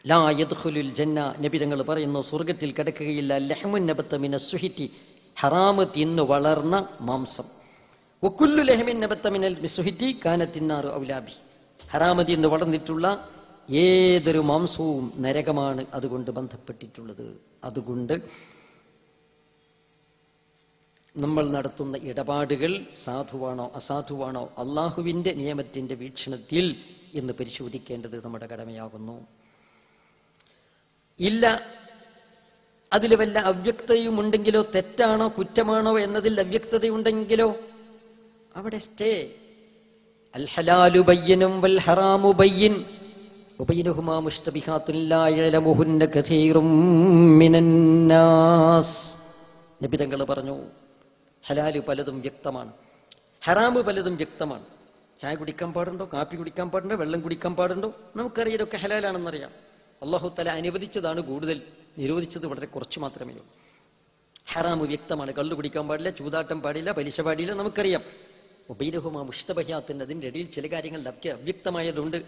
ലാ യദ്ഖുലുൽ ജന്ന, നബി തങ്ങൾ പറയുന്നു സ്വർഗ്ഗത്തിൽ കിടക്കുകയില്ല ലഹ്മുൻ നബത്ത മിനസ് സുഹിറ്റി, ഹറാമ് തിന്നു വളർന്ന മാംസം. വകുല്ലു ലഹ്മിൻ നബത്ത മിനൽ സുഹിറ്റി കാനത്തിന്നാറു ഔലാബി, ഹറാമ് തിന്നു വളർന്നിട്ടുള്ള ഏതൊരു മാംസവും നരകമാണ് അതുകൊണ്ട് ബന്ധപ്പെട്ടിട്ടുള്ളത്. അതുകൊണ്ട് നമ്മൾ നടത്തുന്ന ഇടപാടുകൾ സാധുവാണോ അസാധുവാണോ അള്ളാഹുവിൻ്റെ നിയമത്തിൻ്റെ വീക്ഷണത്തിൽ എന്ന് പരിശോധിക്കേണ്ടത് നമ്മുടെ കടമയാകുന്നു. ഇല്ല, അതിൽ വല്ല അവ്യക്തയും ഉണ്ടെങ്കിലോ, തെറ്റാണോ കുറ്റമാണോ എന്നതിൽ അവ്യക്തതയുണ്ടെങ്കിലോ അവിടെ സ്റ്റേ. അൽ ഹലാലു ബയ്യിനും വൽ ഹറാമു ബയ്യിൻ വബൈനഹുമാ മുശ്തബിഹാത്തുൻ ലാ യഅലമുഹുന്ന കസീറും മിനന്നാസ്. നബി തങ്ങൾ പറഞ്ഞു, ഹലാല് പലതും വ്യക്തമാണ്, ഹറാമ് പലതും വ്യക്തമാണ്. ചായ കുടിക്കാൻ പാടുണ്ടോ, കാപ്പി കുടിക്കാൻ പാടുണ്ടോ, വെള്ളം കുടിക്കാൻ പാടുണ്ടോ, നമുക്കറിയാം ഇതൊക്കെ ഹലാലാണെന്നറിയാം. അല്ലാഹു തആല അനുവദിച്ചതാണ് കൂടുതൽ, നിരോധിച്ചത് വളരെ കുറച്ച് മാത്രമേ ഉള്ളൂ. ഹറാമ് വ്യക്തമാണ്, കള്ളു കുടിക്കാൻ പാടില്ല, ചൂതാട്ടം പാടില്ല, പലിശ പാടില്ല, നമുക്കറിയാം. വബൈനഹുമാ മുശ്തബിഹാത്തുൻ, അതിൻ്റെ ഇടയിൽ ചില കാര്യങ്ങൾ അവ്യക്തമായതുണ്ട്.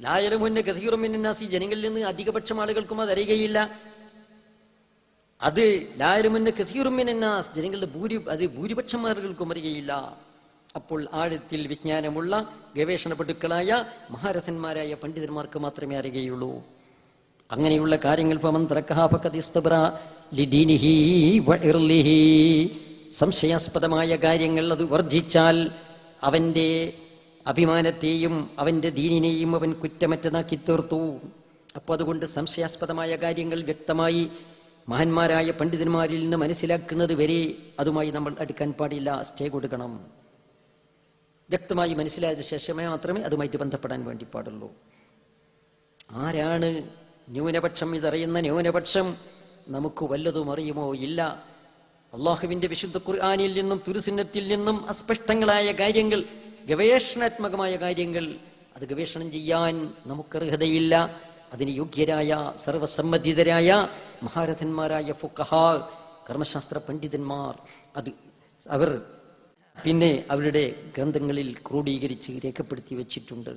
ലാ യഅലമുഹുന്ന കസീറും മിനന്നാസ്, ജനങ്ങളിൽ നിന്ന് അധികപക്ഷം ആളുകൾക്കും അത് അറിയുകയില്ല. അത് ലാ യഅലമുന്ന കസീറും മിനന്നാസ്, ജനങ്ങളുടെ ഭൂരിപക്ഷം ആളുകൾക്കും അറിയുകയില്ല. അപ്പോൾ ആഴത്തിൽ വിജ്ഞാനമുള്ള ഗവേഷണ പടുക്കളായ മഹാരഥന്മാരായ പണ്ഡിതന്മാർക്ക് മാത്രമേ അറിയുകയുള്ളൂ. അങ്ങനെയുള്ള കാര്യങ്ങൾ ഫമൻ തറക്കഹാ ഫഖദ് ഇസ്തബ്റാ ലിദീനിഹി വഇർലിഹി, സംശയാസ്പദമായ കാര്യങ്ങൾ അത് വർജിച്ചാൽ അവൻ്റെ അഭിമാനത്തെയും അവൻ്റെ ദീനിനെയും അവൻ കുറ്റമറ്റതാക്കി തീർത്തു. അപ്പോൾ അതുകൊണ്ട് സംശയാസ്പദമായ കാര്യങ്ങൾ വ്യക്തമായി മഹാന്മാരായ പണ്ഡിതന്മാരിൽ നിന്ന് മനസ്സിലാക്കുന്നത് വരെ അതുമായി നമ്മൾ അടുക്കാൻ പാടില്ല, സ്റ്റേ കൊടുക്കണം. വ്യക്തമായി മനസ്സിലായതിനു ശേഷമേ മാത്രമേ അതുമായിട്ട് ബന്ധപ്പെടാൻ വേണ്ടി പാടുള്ളൂ. ആരാണ് ന്യൂനപക്ഷം? ഇതറിയുന്ന ന്യൂനപക്ഷം നമുക്ക് വല്ലതും അറിയുമോ? ഇല്ല. അള്ളാഹുവിന്റെ വിശുദ്ധ ഖുർആനിൽ നിന്നും തുരുസുന്നത്തിൽ നിന്നും അസ്പഷ്ടങ്ങളായ കാര്യങ്ങൾ, ഗവേഷണാത്മകമായ കാര്യങ്ങൾ, അത് ഗവേഷണം ചെയ്യാൻ നമുക്ക് അർഹതയില്ല. അതിന് യോഗ്യരായ സർവസമ്മതിതരായ മഹാരഥന്മാരായ ഫുഖഹാ, കർമ്മശാസ്ത്ര പണ്ഡിതന്മാർ, അവർ പിന്നെ അവരുടെ ഗ്രന്ഥങ്ങളിൽ ക്രോഡീകരിച്ച് രേഖപ്പെടുത്തി വച്ചിട്ടുണ്ട്.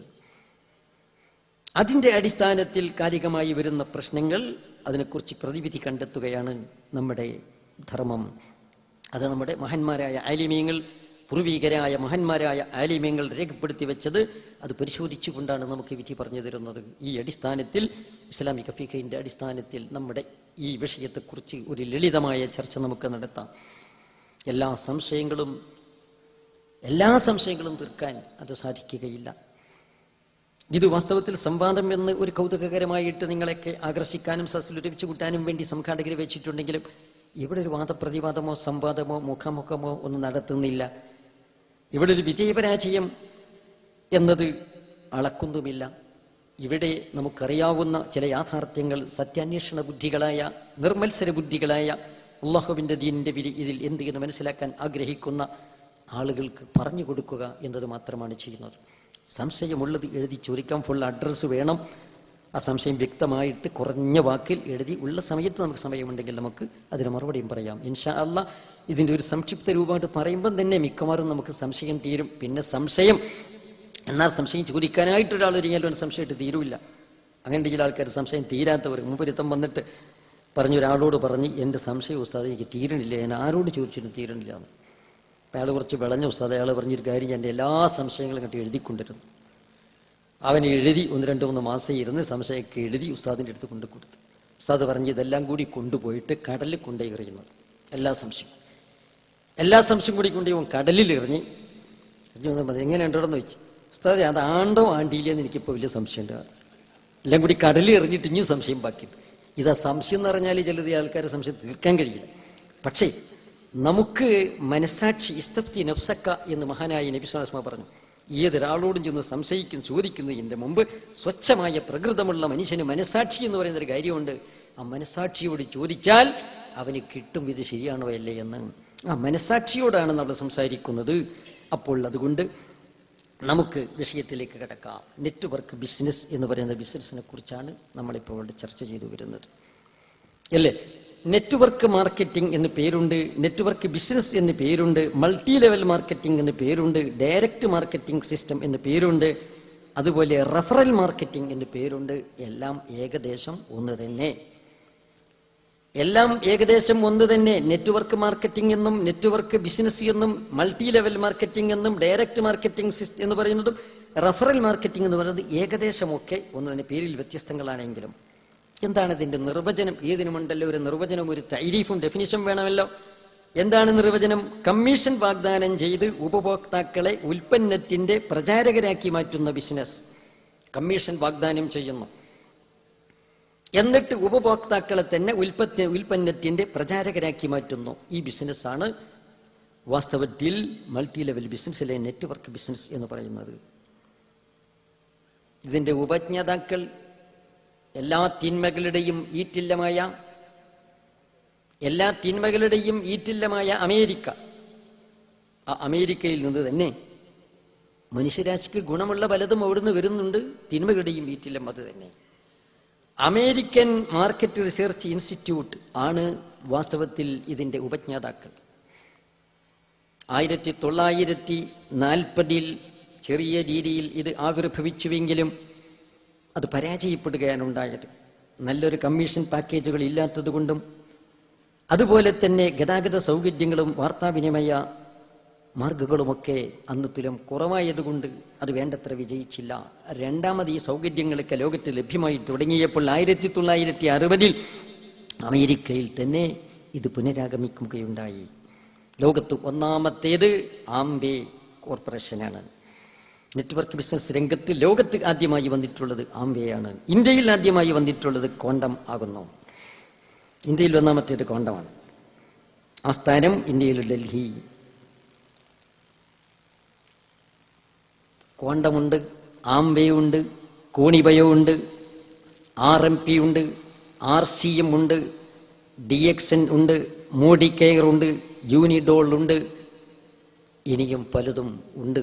അതിൻ്റെ അടിസ്ഥാനത്തിൽ കാലികമായി വരുന്ന പ്രശ്നങ്ങൾ, അതിനെക്കുറിച്ച് പ്രതിവിധി കണ്ടെത്തുകയാണ് നമ്മുടെ ധർമ്മം. അത് നമ്മുടെ മഹാന്മാരായ ആലിമീങ്ങൾ, പൂർവീകരായ മഹാന്മാരായ ആലിമീങ്ങൾ രേഖപ്പെടുത്തി വെച്ചത്, അത് പരിശോധിച്ചുകൊണ്ടാണ് നമുക്ക് വിധി പറഞ്ഞു തരുന്നത്. ഈ അടിസ്ഥാനത്തിൽ, ഇസ്ലാമിക ഫിഖഹിന്റെ അടിസ്ഥാനത്തിൽ നമ്മുടെ ഈ വിഷയത്തെക്കുറിച്ച് ഒരു ലളിതമായ ചർച്ച നമുക്ക് നടത്താം. എല്ലാ സംശയങ്ങളും തീർക്കാൻ അത് സാധിക്കുകയില്ല. ഇത് വാസ്തവത്തിൽ സംവാദം എന്ന് ഒരു കൗതുകകരമായിട്ട് നിങ്ങളെയൊക്കെ ആകർഷിക്കാനും സസ്ലുരവിച്ചു കൂട്ടാനും വേണ്ടി സംഘാടകർ വെച്ചിട്ടുണ്ടെങ്കിലും ഇവിടെ ഒരു വാദപ്രതിവാദമോ സംവാദമോ മുഖാമുഖമോ ഒന്നും നടത്തുന്നില്ല. ഇവിടെ ഒരു വിജയപരാജയം എന്നത് അളക്കുന്നുമില്ല. ഇവിടെ നമുക്കറിയാവുന്ന ചില യാഥാർത്ഥ്യങ്ങൾ സത്യാന്വേഷണ ബുദ്ധികളായ, നിർമ്മത്സര ബുദ്ധികളായ, അല്ലാഹുവിൻ്റെ ദീനിൻ്റെ വിധി ഇതിൽ എന്ത് എന്ന് മനസ്സിലാക്കാൻ ആഗ്രഹിക്കുന്ന ആളുകൾക്ക് പറഞ്ഞു കൊടുക്കുക എന്നത് മാത്രമാണ് ചെയ്യുന്നത്. സംശയമുള്ളത് എഴുതി ചോദിക്കാൻ ഫുൾ അഡ്രസ്സ് വേണം. ആ സംശയം വ്യക്തമായിട്ട് കുറഞ്ഞ വാക്കിൽ എഴുതി ഉള്ള സമയത്ത് നമുക്ക് സമയമുണ്ടെങ്കിൽ നമുക്ക് അതിന് മറുപടിയും പറയാം. ഇൻഷാ അല്ലാ ഇതിൻ്റെ ഒരു സംക്ഷിപ്ത രൂപമായിട്ട് പറയുമ്പം തന്നെ മിക്കവാറും നമുക്ക് സംശയം തീരും. പിന്നെ സംശയം എന്നാൽ സംശയം ചോദിക്കാനായിട്ടൊരാൾ ഒരുങ്ങിയാലും സംശയമായിട്ട് തീരുമില്ല. അങ്ങനെ ചില ആൾക്കാർ സംശയം തീരാത്തവർ മുമ്പൊരുത്തം വന്നിട്ട് ഒരാളോട് പറഞ്ഞ് എൻ്റെ സംശയം ഉസ്താദ് എനിക്ക് തീരണില്ല, ഞാൻ ആരോട് ചോദിച്ചിട്ടും തീരണില്ല എന്ന്. അയാൾ കുറച്ച് വിളഞ്ഞ ഉസ്താദ്, അയാൾ പറഞ്ഞൊരു കാര്യം, എൻ്റെ എല്ലാ സംശയങ്ങളും കണ്ടി എഴുതിക്കൊണ്ടിരുന്നു. അവൻ എഴുതി 1-2-3 മാസം ഇരുന്ന് സംശയമൊക്കെ എഴുതി ഉസ്താദിൻ്റെ അടുത്ത് കൊണ്ടു കൊടുത്തു. ഉസ്താദ് പറഞ്ഞ് ഇതെല്ലാം കൂടി കൊണ്ടുപോയിട്ട് കടലിൽ കൊണ്ടുപോയി എറിയുന്നത്. എല്ലാ സംശയം കൂടി കൊണ്ടുപോയി കടലിൽ എറിഞ്ഞ് എങ്ങനെയുണ്ടോന്ന് ചോദിച്ചു. ഉസ്താദ് അത് ആണ്ടോ ആണ്ടിയില്ലെന്ന് എനിക്കിപ്പോൾ വലിയ സംശയമുണ്ട്. എല്ലാം കൂടി കടലിൽ എറിഞ്ഞിട്ട് ഇനിയും സംശയം ബാക്കിയുണ്ട്. ഇതാ സംശയം എന്ന് പറഞ്ഞാൽ ചിലത് ആൾക്കാരെ സംശയം തീർക്കാൻ കഴിയില്ല. പക്ഷേ നമുക്ക് മനസാക്ഷി, ഇസ്തഫ്തി നഫ്സക്ക എന്ന് മഹാനായ നബി സ്വല്ലല്ലാഹു അലൈഹി വസല്ലം പറഞ്ഞു. ഏതൊരാളോടും ചെന്ന് ചോദിക്കുന്നതിൻ്റെ മുമ്പ് സ്വച്ഛമായ പ്രകൃതമുള്ള മനുഷ്യന് മനസാക്ഷി എന്ന് പറയുന്നൊരു കാര്യമുണ്ട്. ആ മനസാക്ഷിയോട് ചോദിച്ചാൽ അവന് കിട്ടും ഇത് ശരിയാണോ അല്ലേ എന്ന്. ആ മനസാക്ഷിയോടാണ് നമ്മൾ സംസാരിക്കുന്നത്. അപ്പോൾ അതുകൊണ്ട് നമുക്ക് വിഷയത്തിലേക്ക് കിടക്കാം. നെറ്റ്വർക്ക് ബിസിനസ് എന്ന് പറയുന്ന ബിസിനസ്സിനെ കുറിച്ചാണ് നമ്മളിപ്പോൾ ഇവിടെ ചർച്ച ചെയ്തു വരുന്നത്, അല്ലേ? നെറ്റ്വർക്ക് മാർക്കറ്റിംഗ് എന്ന് പേരുണ്ട്, നെറ്റ്വർക്ക് ബിസിനസ് എന്ന് പേരുണ്ട്, മൾട്ടി ലെവൽ മാർക്കറ്റിംഗ് എന്ന് പേരുണ്ട്, ഡയറക്റ്റ് മാർക്കറ്റിംഗ് സിസ്റ്റം എന്ന് പേരുണ്ട്. അതുപോലെ റഫറൽ മാർക്കറ്റിംഗ് എന്ന് പേരുണ്ട്. എല്ലാം ഏകദേശം ഒന്ന് തന്നെ. എല്ലാം ഏകദേശം ഒന്ന് തന്നെ. നെറ്റ്വർക്ക് മാർക്കറ്റിംഗ് എന്നും നെറ്റ്വർക്ക് ബിസിനസ് എന്നും മൾട്ടി ലെവൽ മാർക്കറ്റിംഗ് എന്നും ഡയറക്റ്റ് മാർക്കറ്റിംഗ് എന്ന് പറയുന്നതും റഫറൽ മാർക്കറ്റിംഗ് എന്ന് പറയുന്നത് ഏകദേശമൊക്കെ ഒന്ന് തന്നെ, പേരിൽ വ്യത്യസ്തങ്ങളാണെങ്കിലും. എന്താണ് ഇതിന്റെ നിർവചനം? ഏതിനുമുണ്ടല്ലോ ഒരു നിർവചനം, ഒരു തൈരീഫും ഡെഫിനിഷൻ വേണമല്ലോ. എന്താണ് നിർവചനം? കമ്മീഷൻ വാഗ്ദാനം ചെയ്ത് ഉപഭോക്താക്കളെ ഉൽപ്പന്നത്തിന്റെ പ്രചാരകരാക്കി മാറ്റുന്ന ബിസിനസ്. കമ്മീഷൻ വാഗ്ദാനം ചെയ്യുന്നു, എന്നിട്ട് ഉപഭോക്താക്കളെ തന്നെ ഉൽപ്പന്നത്തിന്റെ പ്രചാരകരാക്കി മാറ്റുന്നു. ഈ ബിസിനസ്സാണ് വാസ്തവത്തിൽ മൾട്ടി ലെവൽ ബിസിനസ്സിലെ നെറ്റ്വർക്ക് ബിസിനസ് എന്ന് പറയുന്നത്. ഇതിന്റെ ഉപജ്ഞാതാക്കൾ എല്ലാ തിന്മകളുടെയും ഈറ്റില്ലമായ അമേരിക്ക. ആ അമേരിക്കയിൽ നിന്ന് തന്നെ മനുഷ്യരാശിക്ക് ഗുണമുള്ള പലതും അവിടുന്ന് വരുന്നുണ്ട്. തിന്മകളുടെയും ഈറ്റില്ലം അത് തന്നെ. അമേരിക്കൻ മാർക്കറ്റ് റിസർച്ച് ഇൻസ്റ്റിറ്റ്യൂട്ട് ആണ് വാസ്തവത്തിൽ ഇതിന്റെ ഉപജ്ഞാതാക്കൾ. 1940 ചെറിയ രീതിയിൽ ഇത് ആവിർഭവിച്ചുവെങ്കിലും അത് പരാജയപ്പെടുകയാണ് ഉണ്ടായത്. നല്ലൊരു കമ്മീഷൻ പാക്കേജുകൾ ഇല്ലാത്തതുകൊണ്ടും അതുപോലെ തന്നെ ഗതാഗത സൗകര്യങ്ങളും വാർത്താവിനിമയ മാർഗങ്ങളുമൊക്കെ അന്നത്തിലും കുറവായതുകൊണ്ട് അത് വേണ്ടത്ര വിജയിച്ചില്ല. രണ്ടാമത് ഈ സൗകര്യങ്ങളൊക്കെ ലോകത്ത് ലഭ്യമായി തുടങ്ങിയപ്പോൾ 1960 അമേരിക്കയിൽ തന്നെ ഇത് പുനരാഗമിക്കുകയുണ്ടായി. ലോകത്ത് ഒന്നാമത്തേത് ആംബേ കോർപ്പറേഷനാണ്. നെറ്റ്വർക്ക് ബിസിനസ് രംഗത്ത് ലോകത്ത് ആദ്യമായി വന്നിട്ടുള്ളത് ആംബേയാണ്. ഇന്ത്യയിൽ ആദ്യമായി വന്നിട്ടുള്ളത് ക്വാണ്ടം ആകുന്നു. ഇന്ത്യയിൽ ഒന്നാമത്തേത് ക്വാണ്ടമാണ്. ആസ്ഥാനം ഇന്ത്യയിൽ ഡൽഹി. ക്വാണ്ടമുണ്ട്, ആംബേയുണ്ട്, കോണിബയോ ഉണ്ട്, RMP ഉണ്ട്, RCM ഉണ്ട്, DXN ഉണ്ട്, മോഡി കെയർ ഉണ്ട്, യൂണിഡോൾ ഉണ്ട്, ഇനിയും പലതും ഉണ്ട്.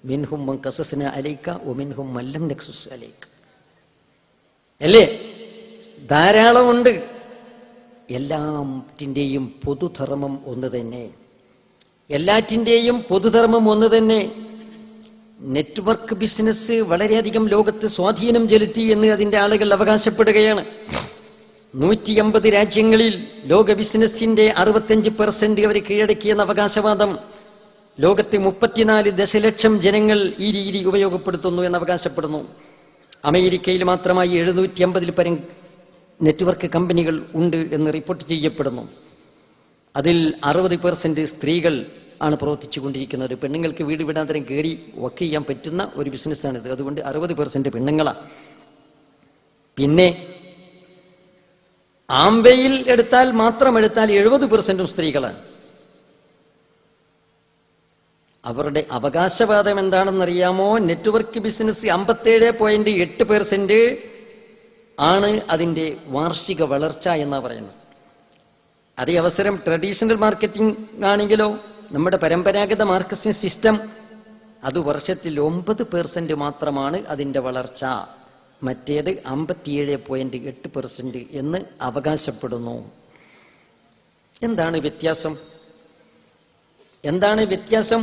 മിൻഹും മൻ ഖസസ്ന അലൈക വമിൻഹും മൻ ലം നഖ്സുസ് അലൈക. അല്ലേ? ധാരാളമുണ്ട്. എല്ലാറ്റിൻ്റെയും പൊതുധർമ്മം ഒന്ന് തന്നെ. നെറ്റ്വർക്ക് ബിസിനസ് വളരെയധികം ലോകത്ത് സ്വാധീനം ചെലുത്തി എന്ന് അതിൻ്റെ ആളുകൾ അവകാശപ്പെടുകയാണ്. 150 രാജ്യങ്ങളിൽ ലോക ബിസിനസിന്റെ 65% അവർ കീഴടക്കിയെന്ന അവകാശവാദം. ലോകത്ത് 34 ദശലക്ഷം ജനങ്ങൾ ഈ രീതി ഉപയോഗപ്പെടുത്തുന്നു എന്ന് അവകാശപ്പെടുന്നു. അമേരിക്കയിൽ മാത്രമായി 750 പരം നെറ്റ്വർക്ക് കമ്പനികൾ ഉണ്ട് എന്ന് റിപ്പോർട്ട് ചെയ്യപ്പെടുന്നു. അതിൽ 60% സ്ത്രീകൾ ആണ് പ്രവർത്തിച്ചു കൊണ്ടിരിക്കുന്നത്. പെണ്ണുങ്ങൾക്ക് വീട് വിടാന്തരം കയറി വർക്ക് ചെയ്യാൻ പറ്റുന്ന ഒരു ബിസിനസ്സാണിത്. അതുകൊണ്ട് 60% പെണ്ണുങ്ങളാണ്. പിന്നെ ആംബേയിൽ മാത്രം എടുത്താൽ 70% സ്ത്രീകളാണ്. അവരുടെ അവകാശവാദം എന്താണെന്നറിയാമോ? നെറ്റ്വർക്ക് ബിസിനസ് 57.8% ആണ് അതിൻ്റെ വാർഷിക വളർച്ച എന്നാ പറയുന്നത്. അതേ അവസരം ട്രഡീഷണൽ മാർക്കറ്റിംഗ് ആണെങ്കിലോ, നമ്മുടെ പരമ്പരാഗത മാർക്കറ്റിംഗ് സിസ്റ്റം, അത് വർഷത്തിൽ 9% മാത്രമാണ് അതിൻ്റെ വളർച്ച. മറ്റേത് 57.8% എന്ന് അവകാശപ്പെടുന്നു. എന്താണ് വ്യത്യാസം?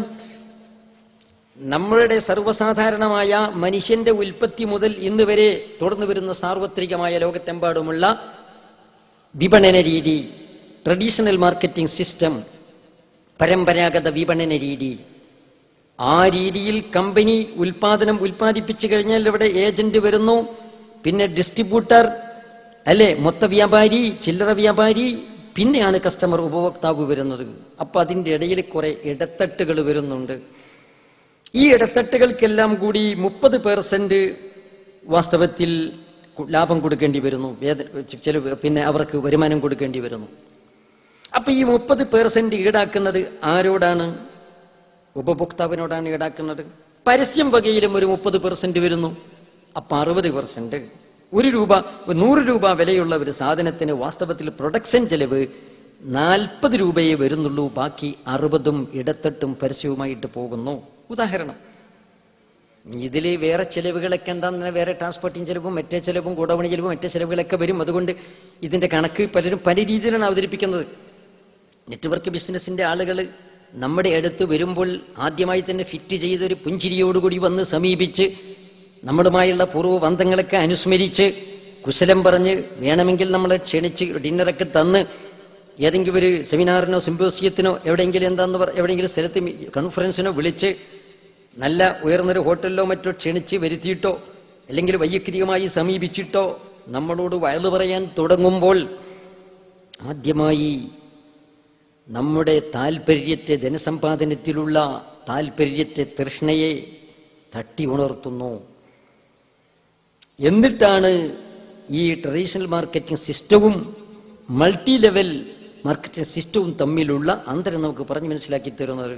നമ്മളുടെ സർവ്വസാധാരണമായ മനുഷ്യന്റെ ഉൽപ്പത്തി മുതൽ ഇന്ന് വരെ തുടർന്നു വരുന്ന സാർവത്രികമായ ലോകത്തെമ്പാടുമുള്ള വിപണന രീതി, ട്രഡീഷണൽ മാർക്കറ്റിംഗ് സിസ്റ്റം, പരമ്പരാഗത വിപണന രീതി, ആ രീതിയിൽ കമ്പനി ഉൽപ്പാദിപ്പിച്ചു കഴിഞ്ഞാൽ ഇവിടെ ഏജന്റ് വരുന്നു, പിന്നെ ഡിസ്ട്രിബ്യൂട്ടർ, അല്ലെ, മൊത്ത വ്യാപാരി, ചില്ലറ വ്യാപാരി, പിന്നെയാണ് കസ്റ്റമർ, ഉപഭോക്താവ് വരുന്നത്. അപ്പൊ അതിൻ്റെ ഇടയിൽ കുറെ ഇടത്തട്ടുകൾ വരുന്നുണ്ട്. ഈ ഇടത്തട്ടുകൾക്കെല്ലാം കൂടി 30% വാസ്തവത്തിൽ ലാഭം കൊടുക്കേണ്ടി വരുന്നു, പിന്നെ അവർക്ക് വരുമാനം കൊടുക്കേണ്ടി വരുന്നു. അപ്പൊ ഈ 30% ഈടാക്കുന്നത് ആരോടാണ്? ഉപഭോക്താവിനോടാണ് ഈടാക്കുന്നത്. പരസ്യം വകയിലും ഒരു 30% വരുന്നു. അപ്പൊ 60%. 100 രൂപ വിലയുള്ള ഒരു സാധനത്തിന് വാസ്തവത്തിൽ പ്രൊഡക്ഷൻ ചെലവ് 40 രൂപയെ വരുന്നുള്ളൂ. ബാക്കി 60ഉം ഇടത്തട്ടും പരസ്യവുമായിട്ട് പോകുന്നു. ഉദാഹരണം, ഇതില് വേറെ ചെലവുകളൊക്കെ എന്താണെന്ന്, വേറെ ട്രാൻസ്പോർട്ടിങ് ചെലവും മറ്റേ ചെലവും ഗോഡൌൺ ചെലവും മറ്റേ ചെലവുകളൊക്കെ വരും. അതുകൊണ്ട് ഇതിന്റെ കണക്ക് പലരും പല രീതിയിലാണ് അവതരിപ്പിക്കുന്നത്. നെറ്റ്വർക്ക് ബിസിനസിന്റെ ആളുകൾ നമ്മുടെ അടുത്ത് വരുമ്പോൾ ആദ്യമായി തന്നെ ഫിറ്റ് ചെയ്തൊരു പുഞ്ചിരിയോടുകൂടി വന്ന് സമീപിച്ച് നമ്മളുമായുള്ള പൂർവ്വബന്ധങ്ങളൊക്കെ അനുസ്മരിച്ച് കുശലം പറഞ്ഞ് വേണമെങ്കിൽ നമ്മളെ ക്ഷണിച്ച് ഡിന്നറൊക്കെ തന്ന് ഏതെങ്കിലും ഒരു സെമിനാറിനോ സിമ്പോസിയത്തിനോ എവിടെയെങ്കിലും സ്ഥലത്ത് കോൺഫറൻസിനോ വിളിച്ച് നല്ല ഉയർന്നൊരു ഹോട്ടലിലോ മറ്റോ ക്ഷണിച്ച് വരുത്തിയിട്ടോ അല്ലെങ്കിൽ വൈയക്തികമായി സമീപിച്ചിട്ടോ നമ്മളോട് വയലു പറയാൻ തുടങ്ങുമ്പോൾ ആദ്യമായി നമ്മുടെ താല്പര്യത്തെ, ധനസമ്പാദനത്തിലുള്ള താല്പര്യത്തെ, തൃഷ്ണയെ തട്ടി ഉണർത്തുന്നു. എന്നിട്ടാണ് ഈ ട്രഡീഷണൽ മാർക്കറ്റിംഗ് സിസ്റ്റവും മൾട്ടി ലെവൽ മാർക്കറ്റിംഗ് സിസ്റ്റവും തമ്മിലുള്ള അന്തരം നമുക്ക് പറഞ്ഞ് മനസ്സിലാക്കി തരുന്നത്.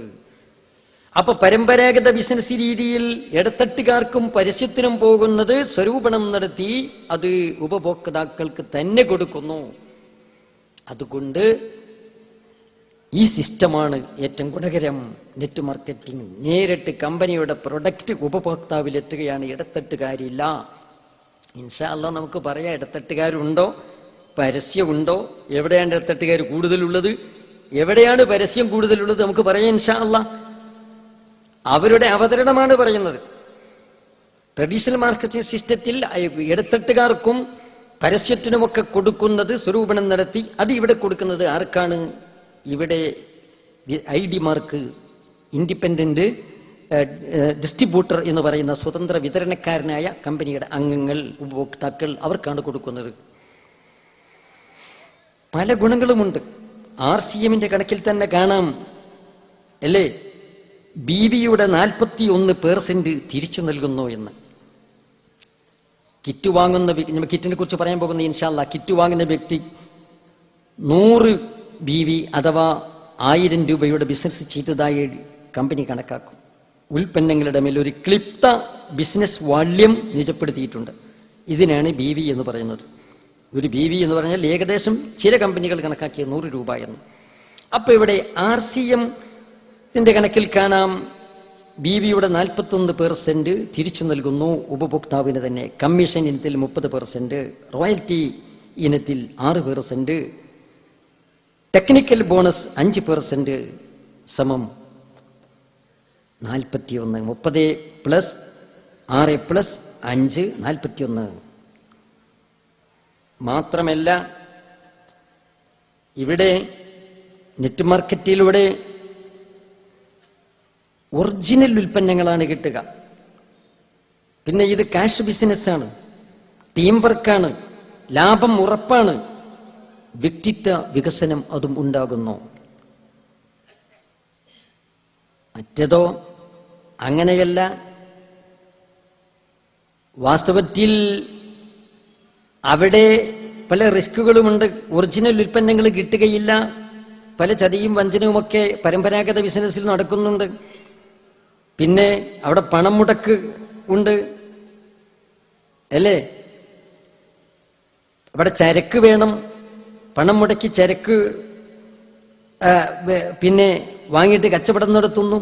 അപ്പൊ പരമ്പരാഗത ബിസിനസ് രീതിയിൽ ഇടത്തട്ടുകാർക്കും പരസ്യത്തിനും പോകുന്നത് സ്വരൂപണം നടത്തി അത് ഉപഭോക്താക്കൾക്ക് തന്നെ കൊടുക്കുന്നു. അതുകൊണ്ട് ഈ സിസ്റ്റമാണ് ഏറ്റവും ഗുണകരം. നെറ്റ് മാർക്കറ്റിംഗ് നേരിട്ട് കമ്പനിയുടെ പ്രൊഡക്റ്റ് ഉപഭോക്താവിലെത്തുകയാണ്, ഇടത്തട്ടുകാരില്ല. ഇൻഷാ അല്ലാഹ് നമുക്ക് പറയാം ഇടത്തട്ടുകാരുണ്ടോ, പരസ്യമുണ്ടോ, എവിടെയാണ് ഇടത്തട്ടുകാർ കൂടുതലുള്ളത്, എവിടെയാണ് പരസ്യം കൂടുതലുള്ളത് നമുക്ക് പറയാം ഇൻഷാ അല്ലാഹ്. അവരുടെ അവതരണമാണ് പറയുന്നത്. ട്രഡീഷണൽ മാർക്കറ്റിംഗ് സിസ്റ്റത്തിൽ ഇടത്തട്ടുകാർക്കും പരസ്യത്തിനുമൊക്കെ കൊടുക്കുന്നത് സ്വരൂപണം നടത്തി അത് ഇവിടെ കൊടുക്കുന്നത് ആർക്കാണ്? ഇവിടെ ID മാർക്ക്, ഇൻഡിപെൻഡന്റ് ഡിസ്ട്രിബ്യൂട്ടർ എന്ന് പറയുന്ന സ്വതന്ത്ര വിതരണക്കാരനായ കമ്പനിയുടെ അംഗങ്ങൾ, ഉപഭോക്താക്കൾ, അവർക്കാണ് കൊടുക്കുന്നത്. പല ഗുണങ്ങളുമുണ്ട്. RCMന്റെ കണക്കിൽ തന്നെ കാണാം അല്ലേ, BBയുടെ 41% തിരിച്ചു നൽകുന്നു എന്ന്. കിറ്റ് വാങ്ങുന്ന, കിറ്റിനെ കുറിച്ച് പറയാൻ പോകുന്ന ഇൻഷാ അല്ലാഹ്, കിറ്റ് വാങ്ങുന്ന വ്യക്തി 100 BB അഥവാ 1000 രൂപയുടെ ബിസിനസ് ചെയ്തതായി കമ്പനി കണക്കാക്കും. ഉൽപ്പന്നങ്ങളുടെ മേൽ ഒരു ക്ലിപ്ത ബിസിനസ് വാല്യം നിജപ്പെടുത്തിയിട്ടുണ്ട്. ഇതിനാണ് BB എന്ന് പറയുന്നത്. ഒരു BB എന്ന് പറഞ്ഞാൽ ഏകദേശം ചില കമ്പനികൾ കണക്കാക്കിയ 100 രൂപ എന്ന്. അപ്പൊ ഇവിടെ RCMന്റെ കണക്കിൽ കാണാം BBയുടെ 41% തിരിച്ചു നൽകുന്നു ഉപഭോക്താവിന് തന്നെ. കമ്മീഷൻ ഇനത്തിൽ 30%, റോയൽറ്റി ഇനത്തിൽ 6%, ടെക്നിക്കൽ ബോണസ് 5% സമം 41. 30 പ്ലസ് 6 പ്ലസ് 5 41. മാത്രമല്ല ഇവിടെ നെറ്റ് മാർക്കറ്റിലൂടെ ഒറിജിനൽ ഉൽപ്പന്നങ്ങളാണ് കിട്ടുക. പിന്നെ ഇത് ക്യാഷ് ബിസിനസ്സാണ്, ടീം വർക്കാണ്, ലാഭം ഉറപ്പാണ്, വ്യക്തിത്വ വികസനം അതും ഉണ്ടാകുന്നു. മറ്റേതോ അങ്ങനെയല്ല. വാസ്തവത്തിൽ അവിടെ പല റിസ്കുകളുമുണ്ട്. ഒറിജിനൽ ഉൽപ്പന്നങ്ങൾ കിട്ടുകയില്ല. പല ചതിയും വഞ്ചനവുമൊക്കെ പരമ്പരാഗത ബിസിനസ്സിൽ നടക്കുന്നുണ്ട്. പിന്നെ അവിടെ പണം മുടക്ക് ഉണ്ട് അല്ലേ, അവിടെ ചരക്ക് വേണം, പണം മുടക്കി ചരക്ക് പിന്നെ വാങ്ങിയിട്ട് കച്ചവടം നടത്തുന്നു.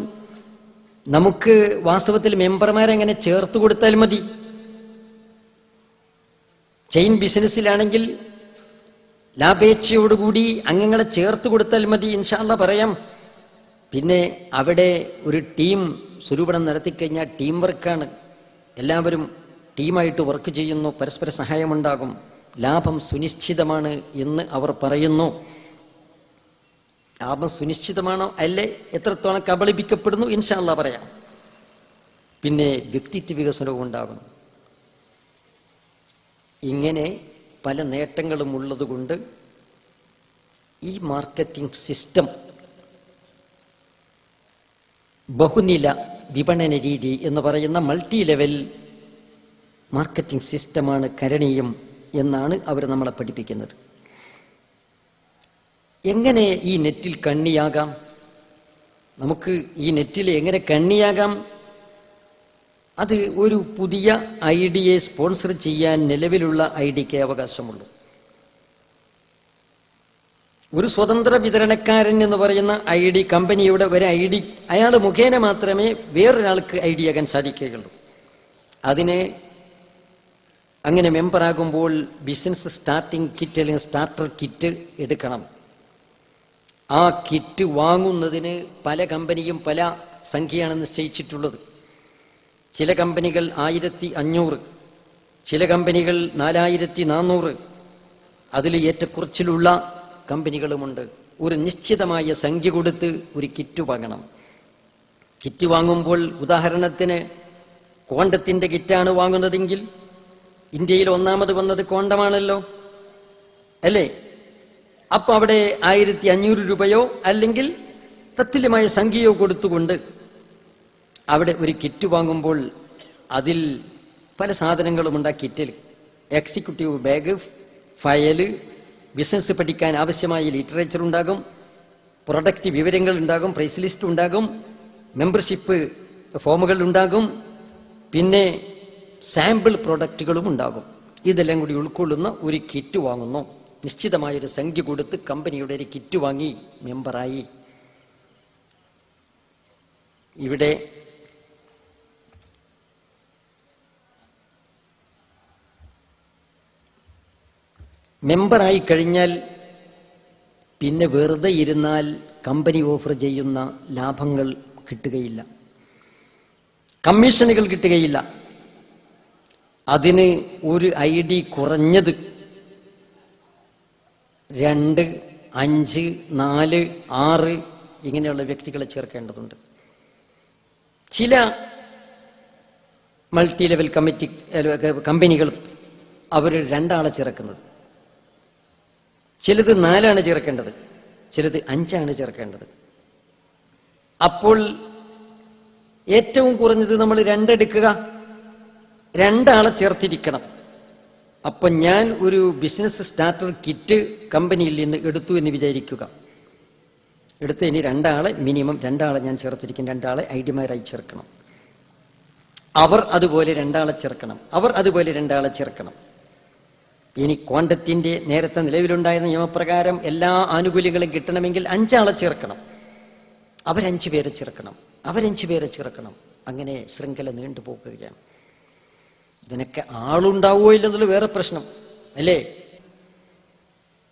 നമുക്ക് വാസ്തവത്തിൽ മെമ്പർമാരെങ്ങനെ ചേർത്ത് കൊടുത്താൽ മതി. ചെയിൻ ബിസിനസ്സിലാണെങ്കിൽ ലാഭേച്ഛയോടുകൂടി അംഗങ്ങളെ ചേർത്ത് കൊടുത്താൽ മതി, ഇൻഷാ അല്ലാഹ് പറയാം. പിന്നെ അവിടെ ഒരു ടീം സ്വരൂപണം നടത്തിക്കഴിഞ്ഞാൽ ടീം വർക്കാണ്. എല്ലാവരും ടീമായിട്ട് വർക്ക് ചെയ്യുന്നു, പരസ്പര സഹായമുണ്ടാകും, ലാഭം സുനിശ്ചിതമാണ് എന്ന് അവർ പറയുന്നു. ലാഭം സുനിശ്ചിതമാണോ അല്ലേ, എത്രത്തോളം കബളിപ്പിക്കപ്പെടുന്നു ഇൻഷാ അല്ലാഹ് പറയാം. പിന്നെ വ്യക്തിത്വ വികസനവും ഉണ്ടാകും. ഇങ്ങനെ പല നേട്ടങ്ങളും ഉള്ളതുകൊണ്ട് ഈ മാർക്കറ്റിംഗ് സിസ്റ്റം ബഹുനില വിപണന രീതി എന്ന് പറയുന്ന മൾട്ടി ലെവൽ മാർക്കറ്റിംഗ് സിസ്റ്റമാണ് കരണീയം എന്നാണ് അവർ നമ്മളെ പഠിപ്പിക്കുന്നത്. എങ്ങനെ ഈ നെറ്റിൽ കണ്ണിയാകാം? നമുക്ക് ഈ നെറ്റിൽ എങ്ങനെ കണ്ണിയാകാം? അത് ഒരു പുതിയ ഐഡിയെ സ്പോൺസർ ചെയ്യാൻ നിലവിലുള്ള ഐഡിക്ക് അവകാശമുള്ളൂ. ഒരു സ്വതന്ത്ര വിതരണക്കാരൻ എന്ന് പറയുന്ന ഐഡി, കമ്പനിയുടെ ഒരു ഐഡി, അയാൾ മുഖേന മാത്രമേ വേറൊരാൾക്ക് ഐഡി ആകാൻ സാധിക്കുകയുള്ളൂ. അതിന് അങ്ങനെ മെമ്പറാകുമ്പോൾ ബിസിനസ് സ്റ്റാർട്ടിംഗ് കിറ്റ് അല്ലെങ്കിൽ സ്റ്റാർട്ടർ കിറ്റ് എടുക്കണം. ആ കിറ്റ് വാങ്ങുന്നതിന് പല കമ്പനിയും പല സംഖ്യയാണ് നിശ്ചയിച്ചിട്ടുള്ളത്. ചില കമ്പനികൾ 1500, ചില കമ്പനികൾ 4400, അതിൽ ഏറ്റക്കുറച്ചിലുള്ള കമ്പനികളുമുണ്ട്. ഒരു നിശ്ചിതമായ സംഖ്യ കൊടുത്ത് ഒരു കിറ്റ് വാങ്ങണം. കിറ്റ് വാങ്ങുമ്പോൾ ഉദാഹരണത്തിന് കോണ്ടത്തിന്റെ കിറ്റാണ് വാങ്ങുന്നതെങ്കിൽ ഇന്ത്യയിൽ ഒന്നാമത് വന്നത് കോണ്ടമാണല്ലോ, അല്ലേ? അപ്പൊ അവിടെ 1500 രൂപയോ അല്ലെങ്കിൽ തത്തുല്യമായ സംഖ്യയോ കൊടുത്തുകൊണ്ട് അവിടെ ഒരു കിറ്റ് വാങ്ങുമ്പോൾ അതിൽ പല സാധനങ്ങളും ഉണ്ട്. ആ കിറ്റിൽ എക്സിക്യൂട്ടീവ് ബാഗ്, ഫയല്, ബിസിനസ് പഠിക്കാൻ ആവശ്യമായ ലിറ്ററേച്ചർ ഉണ്ടാകും, പ്രൊഡക്റ്റ് വിവരങ്ങൾ ഉണ്ടാകും, പ്രൈസ് ലിസ്റ്റ് ഉണ്ടാകും, മെമ്പർഷിപ്പ് ഫോമുകൾ ഉണ്ടാകും, പിന്നെ സാമ്പിൾ പ്രൊഡക്റ്റുകളും ഉണ്ടാകും. ഇതെല്ലാം കൂടി ഉൾക്കൊള്ളുന്ന ഒരു കിറ്റ് വാങ്ങുന്നു. നിശ്ചിതമായൊരു സംഖ്യ കൊടുത്ത് കമ്പനിയുടെ ഒരു കിറ്റ് വാങ്ങി മെമ്പറായി. ഇവിടെ മെമ്പറായി കഴിഞ്ഞാൽ പിന്നെ വെറുതെ ഇരുന്നാൽ കമ്പനി ഓഫർ ചെയ്യുന്ന ലാഭങ്ങൾ കിട്ടുകയില്ല, കമ്മീഷനുകൾ കിട്ടുകയില്ല. അതിന് ഒരു ID കുറഞ്ഞത് 2, 5, 4, 6 ഇങ്ങനെയുള്ള വ്യക്തികളെ ചേർക്കേണ്ടതുണ്ട്. ചില മൾട്ടി ലെവൽ കമ്പനികൾ അവർ 2 ആളെ ചേർക്കുന്നത്, ചിലത് 4 ചേർക്കേണ്ടത്, ചിലത് 5 ചേർക്കേണ്ടത്. അപ്പോൾ ഏറ്റവും കുറഞ്ഞത് നമ്മൾ 2 എടുക്കുക, 2 ആളെ ചേർത്തിരിക്കണം. അപ്പൊ ഞാൻ ഒരു ബിസിനസ് സ്റ്റാർട്ടർ കിറ്റ് കമ്പനിയിൽ നിന്ന് എടുത്തു എന്ന് വിചാരിക്കുക. എടുത്ത് ഇനി 2 ആളെ മിനിമം 2 ആളെ ഞാൻ ചേർത്തിരിക്കും. 2 ആളെ ഐഡിമാരായി ചേർക്കണം. അവർ അതുപോലെ 2 ആളെ ചേർക്കണം. അവർ അതുപോലെ 2 ആളെ ചേർക്കണം. ഇനി ക്വാണ്ടത്തിന്റെ നേരത്തെ നിലവിലുണ്ടായിരുന്ന നിയമപ്രകാരം എല്ലാ ആനുകൂല്യങ്ങളും കിട്ടണമെങ്കിൽ 5 ആളെ ചേർക്കണം. അവർ 5 പേരെ ചേർക്കണം. അവർ 5 പേരെ ചേർക്കണം. അങ്ങനെ ശൃംഖല നീണ്ടുപോകുകയാണ്. ഇതിനൊക്കെ ആളുണ്ടാവുമോ ഇല്ലെന്നുള്ള വേറെ പ്രശ്നം, അല്ലേ?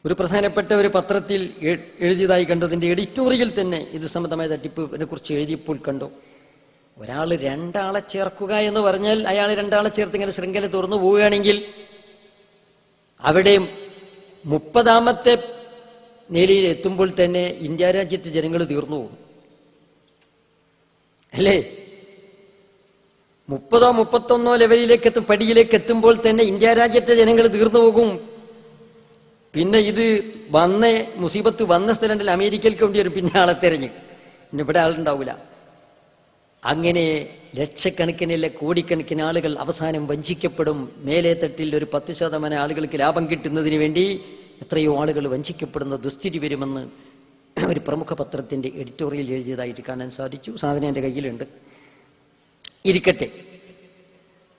ഒരു പ്രധാനപ്പെട്ട ഒരു പത്രത്തിൽ എഴുതിയതായി കണ്ടതിന്റെ എഡിറ്റോറിയൽ തന്നെ ഇത് സംബന്ധമായ തട്ടിപ്പിനെ കുറിച്ച് എഴുതിയപ്പോൾ കണ്ടു. ഒരാൾ 2 ആളെ ചേർക്കുക എന്ന് പറഞ്ഞാൽ അയാൾ 2 ആളെ ചേർത്ത് ഇങ്ങനെ ശൃംഖല തുറന്നു പോവുകയാണെങ്കിൽ അവിടെ 30ാമത്തെ നിലയിൽ എത്തുമ്പോൾ തന്നെ ഇന്ത്യ രാജ്യത്തെ ജനങ്ങൾ തീർന്നു പോകും, അല്ലേ? 30ഓ 31ഓ ലെവലിലേക്ക് പടിയിലേക്ക് എത്തുമ്പോൾ തന്നെ ഇന്ത്യ രാജ്യത്തെ ജനങ്ങൾ തീർന്നു പോകും. പിന്നെ ഇത് മുസീബത്ത് വന്ന സ്ഥലത്തിൽ അമേരിക്കയിലേക്ക് വേണ്ടി വരും, പിന്നെ ആളെ തെരഞ്ഞ്, പിന്നെ ഇവിടെ ആളുണ്ടാവില്ല. അങ്ങനെ ലക്ഷക്കണക്കിനല്ല കോടിക്കണക്കിന് ആളുകൾ അവസാനം വഞ്ചിക്കപ്പെടും. മേലെ തട്ടിൽ ഒരു 10% ആളുകൾക്ക് ലാഭം കിട്ടുന്നതിന് വേണ്ടി എത്രയോ ആളുകൾ വഞ്ചിക്കപ്പെടുന്ന ദുസ്ഥിതി വരുമെന്ന് ഒരു പ്രമുഖ പത്രത്തിന്റെ എഡിറ്റോറിയൽ എഴുതിയതായിട്ട് കാണാൻ സാധിച്ചു. സാധനം എൻ്റെ കയ്യിലുണ്ട്, ഇരിക്കട്ടെ.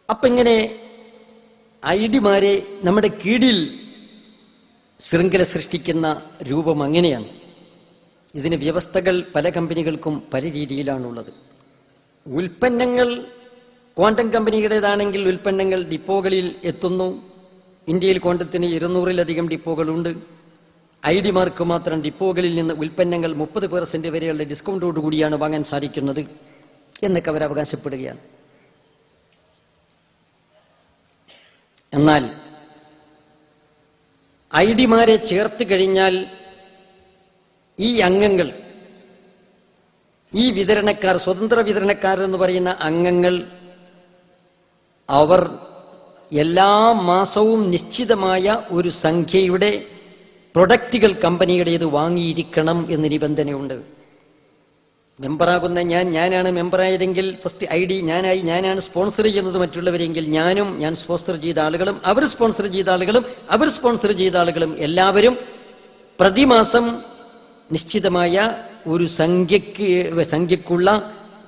അപ്പൊ ഇങ്ങനെ ഐഡിമാരെ നമ്മുടെ കീഴിൽ ശൃംഖല സൃഷ്ടിക്കുന്ന രൂപം അങ്ങനെയാണ്. ഇതിന് വ്യവസ്ഥകൾ പല കമ്പനികൾക്കും പല രീതിയിലാണുള്ളത്. ഉൽപ്പന്നങ്ങൾ ക്വാണ്ടം കമ്പനിയുടേതാണെങ്കിൽ ഉൽപ്പന്നങ്ങൾ ഡിപ്പോകളിൽ എത്തുന്നു. ഇന്ത്യയിൽ ക്വാണ്ടത്തിന് 200-ലധികം ഡിപ്പോകളുണ്ട്. ഐഡിമാർക്ക് മാത്രം ഡിപ്പോകളിൽ നിന്ന് ഉൽപ്പന്നങ്ങൾ 30% വരെയുള്ള ഡിസ്കൗണ്ടോട് കൂടിയാണ് വാങ്ങാൻ സാധിക്കുന്നത് എന്നൊക്കെ അവർ അവകാശപ്പെടുകയാണ്. എന്നാൽ ഐഡിമാരെ ചേർത്ത് കഴിഞ്ഞാൽ ഈ അംഗങ്ങൾ, ഈ വിതരണക്കാർ, സ്വതന്ത്ര വിതരണക്കാർ എന്ന് പറയുന്ന അംഗങ്ങൾ, അവർ എല്ലാ മാസവും നിശ്ചിതമായ ഒരു സംഖ്യയുടെ പ്രൊഡക്റ്റുകൾ കമ്പനിയുടേത് വാങ്ങിയിരിക്കണം എന്ന് നിബന്ധനയുണ്ട്. മെമ്പറാകുന്ന ഞാനാണ് മെമ്പറായതെങ്കിൽ ഫസ്റ്റ് ID ഞാനായി, ഞാനാണ് സ്പോൺസർ ചെയ്യുന്നത് മറ്റുള്ളവരെങ്കിൽ ഞാനും, ഞാൻ സ്പോൺസർ ചെയ്ത ആളുകളും, അവർ സ്പോൺസർ ചെയ്ത ആളുകളും, അവർ സ്പോൺസർ ചെയ്ത എല്ലാവരും പ്രതിമാസം നിശ്ചിതമായ ഒരു സംഖ്യക്കുള്ള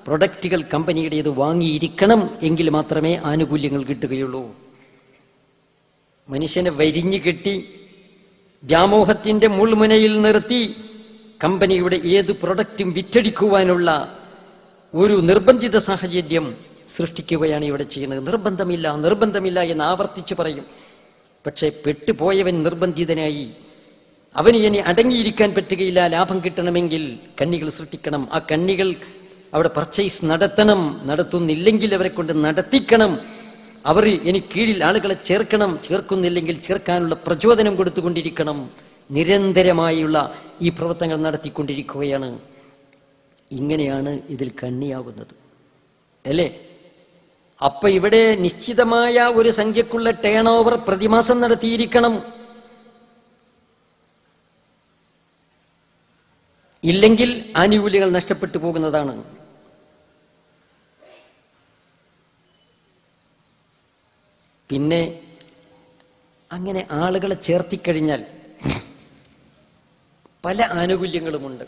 പ്രൊഡക്റ്റുകൾ കമ്പനിയുടേത് വാങ്ങിയിരിക്കണം. എങ്കിൽ മാത്രമേ ആനുകൂല്യങ്ങൾ കിട്ടുകയുള്ളൂ. മനുഷ്യനെ വരിഞ്ഞു കെട്ടി വ്യാമോഹത്തിന്റെ മുൾമുനയിൽ നിർത്തി കമ്പനിയുടെ ഏത് പ്രൊഡക്റ്റും വിറ്റഴിക്കുവാനുള്ള ഒരു നിർബന്ധിത സാഹചര്യം സൃഷ്ടിക്കുകയാണ് ഇവിടെ ചെയ്യുന്നത്. നിർബന്ധമില്ല എന്ന് ആവർത്തിച്ച് പറയും. പക്ഷെ പെട്ടുപോയവൻ നിർബന്ധിതനായി. അവന് ഇനി അടങ്ങിയിരിക്കാൻ പറ്റുകയില്ല. ലാഭം കിട്ടണമെങ്കിൽ കണ്ണികൾ സൃഷ്ടിക്കണം. ആ കണ്ണികൾ അവിടെ പർച്ചേസ് നടത്തണം, നടത്തുന്നില്ലെങ്കിൽ അവരെ കൊണ്ട് നടത്തിക്കണം. അവർ എനിക്ക് കീഴിൽ ആളുകളെ ചേർക്കണം, ചേർക്കുന്നില്ലെങ്കിൽ ചേർക്കാനുള്ള പ്രചോദനം കൊടുത്തുകൊണ്ടിരിക്കണം. നിരന്തരമായുള്ള ഈ പ്രവർത്തനങ്ങൾ നടത്തിക്കൊണ്ടിരിക്കുകയാണ്. ഇങ്ങനെയാണ് ഇതിൽ കണ്ണിയാകുന്നത്, അല്ലേ? അപ്പൊ ഇവിടെ നിശ്ചിതമായ ഒരു സംഖ്യക്കുള്ള ടേൺ ഓവർ പ്രതിമാസം നടത്തിയിരിക്കണം. ഇല്ലെങ്കിൽ ആനുകൂല്യങ്ങൾ നഷ്ടപ്പെട്ടു പോകുന്നതാണ്. പിന്നെ അങ്ങനെ ആളുകളെ ചേർത്തിക്കഴിഞ്ഞാൽ പല ആനുകൂല്യങ്ങളുമുണ്ട്.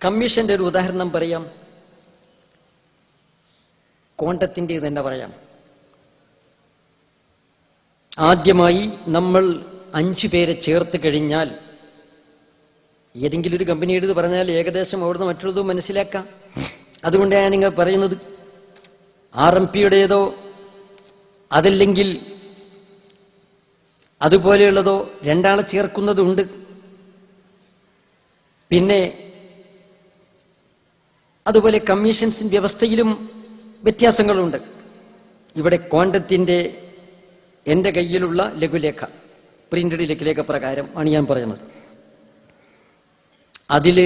കമ്മീഷന്റെ ഒരു ഉദാഹരണം പറയാം, കോണ്ടത്തിന്റെ തന്നെ പറയാം. ആദ്യമായി നമ്മൾ 5 പേരെ ചേർത്ത് കഴിഞ്ഞാൽ, ഏതെങ്കിലും ഒരു കമ്പനിയുടെ പറഞ്ഞാൽ ഏകദേശം അവിടുന്ന് മറ്റുള്ളതും മനസ്സിലാക്കാം. അതുകൊണ്ട് ഞാൻ നിങ്ങൾ പറയുന്നത് RMPയുടേതോ അതല്ലെങ്കിൽ അതുപോലെയുള്ളതോ 2 ആളെ ചേർക്കുന്നതുണ്ട്. പിന്നെ അതുപോലെ കമ്മീഷൻസ് വ്യവസ്ഥയിലും വ്യത്യാസങ്ങളുണ്ട്. ഇവിടെ കോണ്ടത്തിന്റെ എൻ്റെ കയ്യിലുള്ള ലഘുലേഖ, പ്രിന്റഡ് ലഘുലേഖ പ്രകാരം ആണ് ഞാൻ പറയുന്നത്. അതിൽ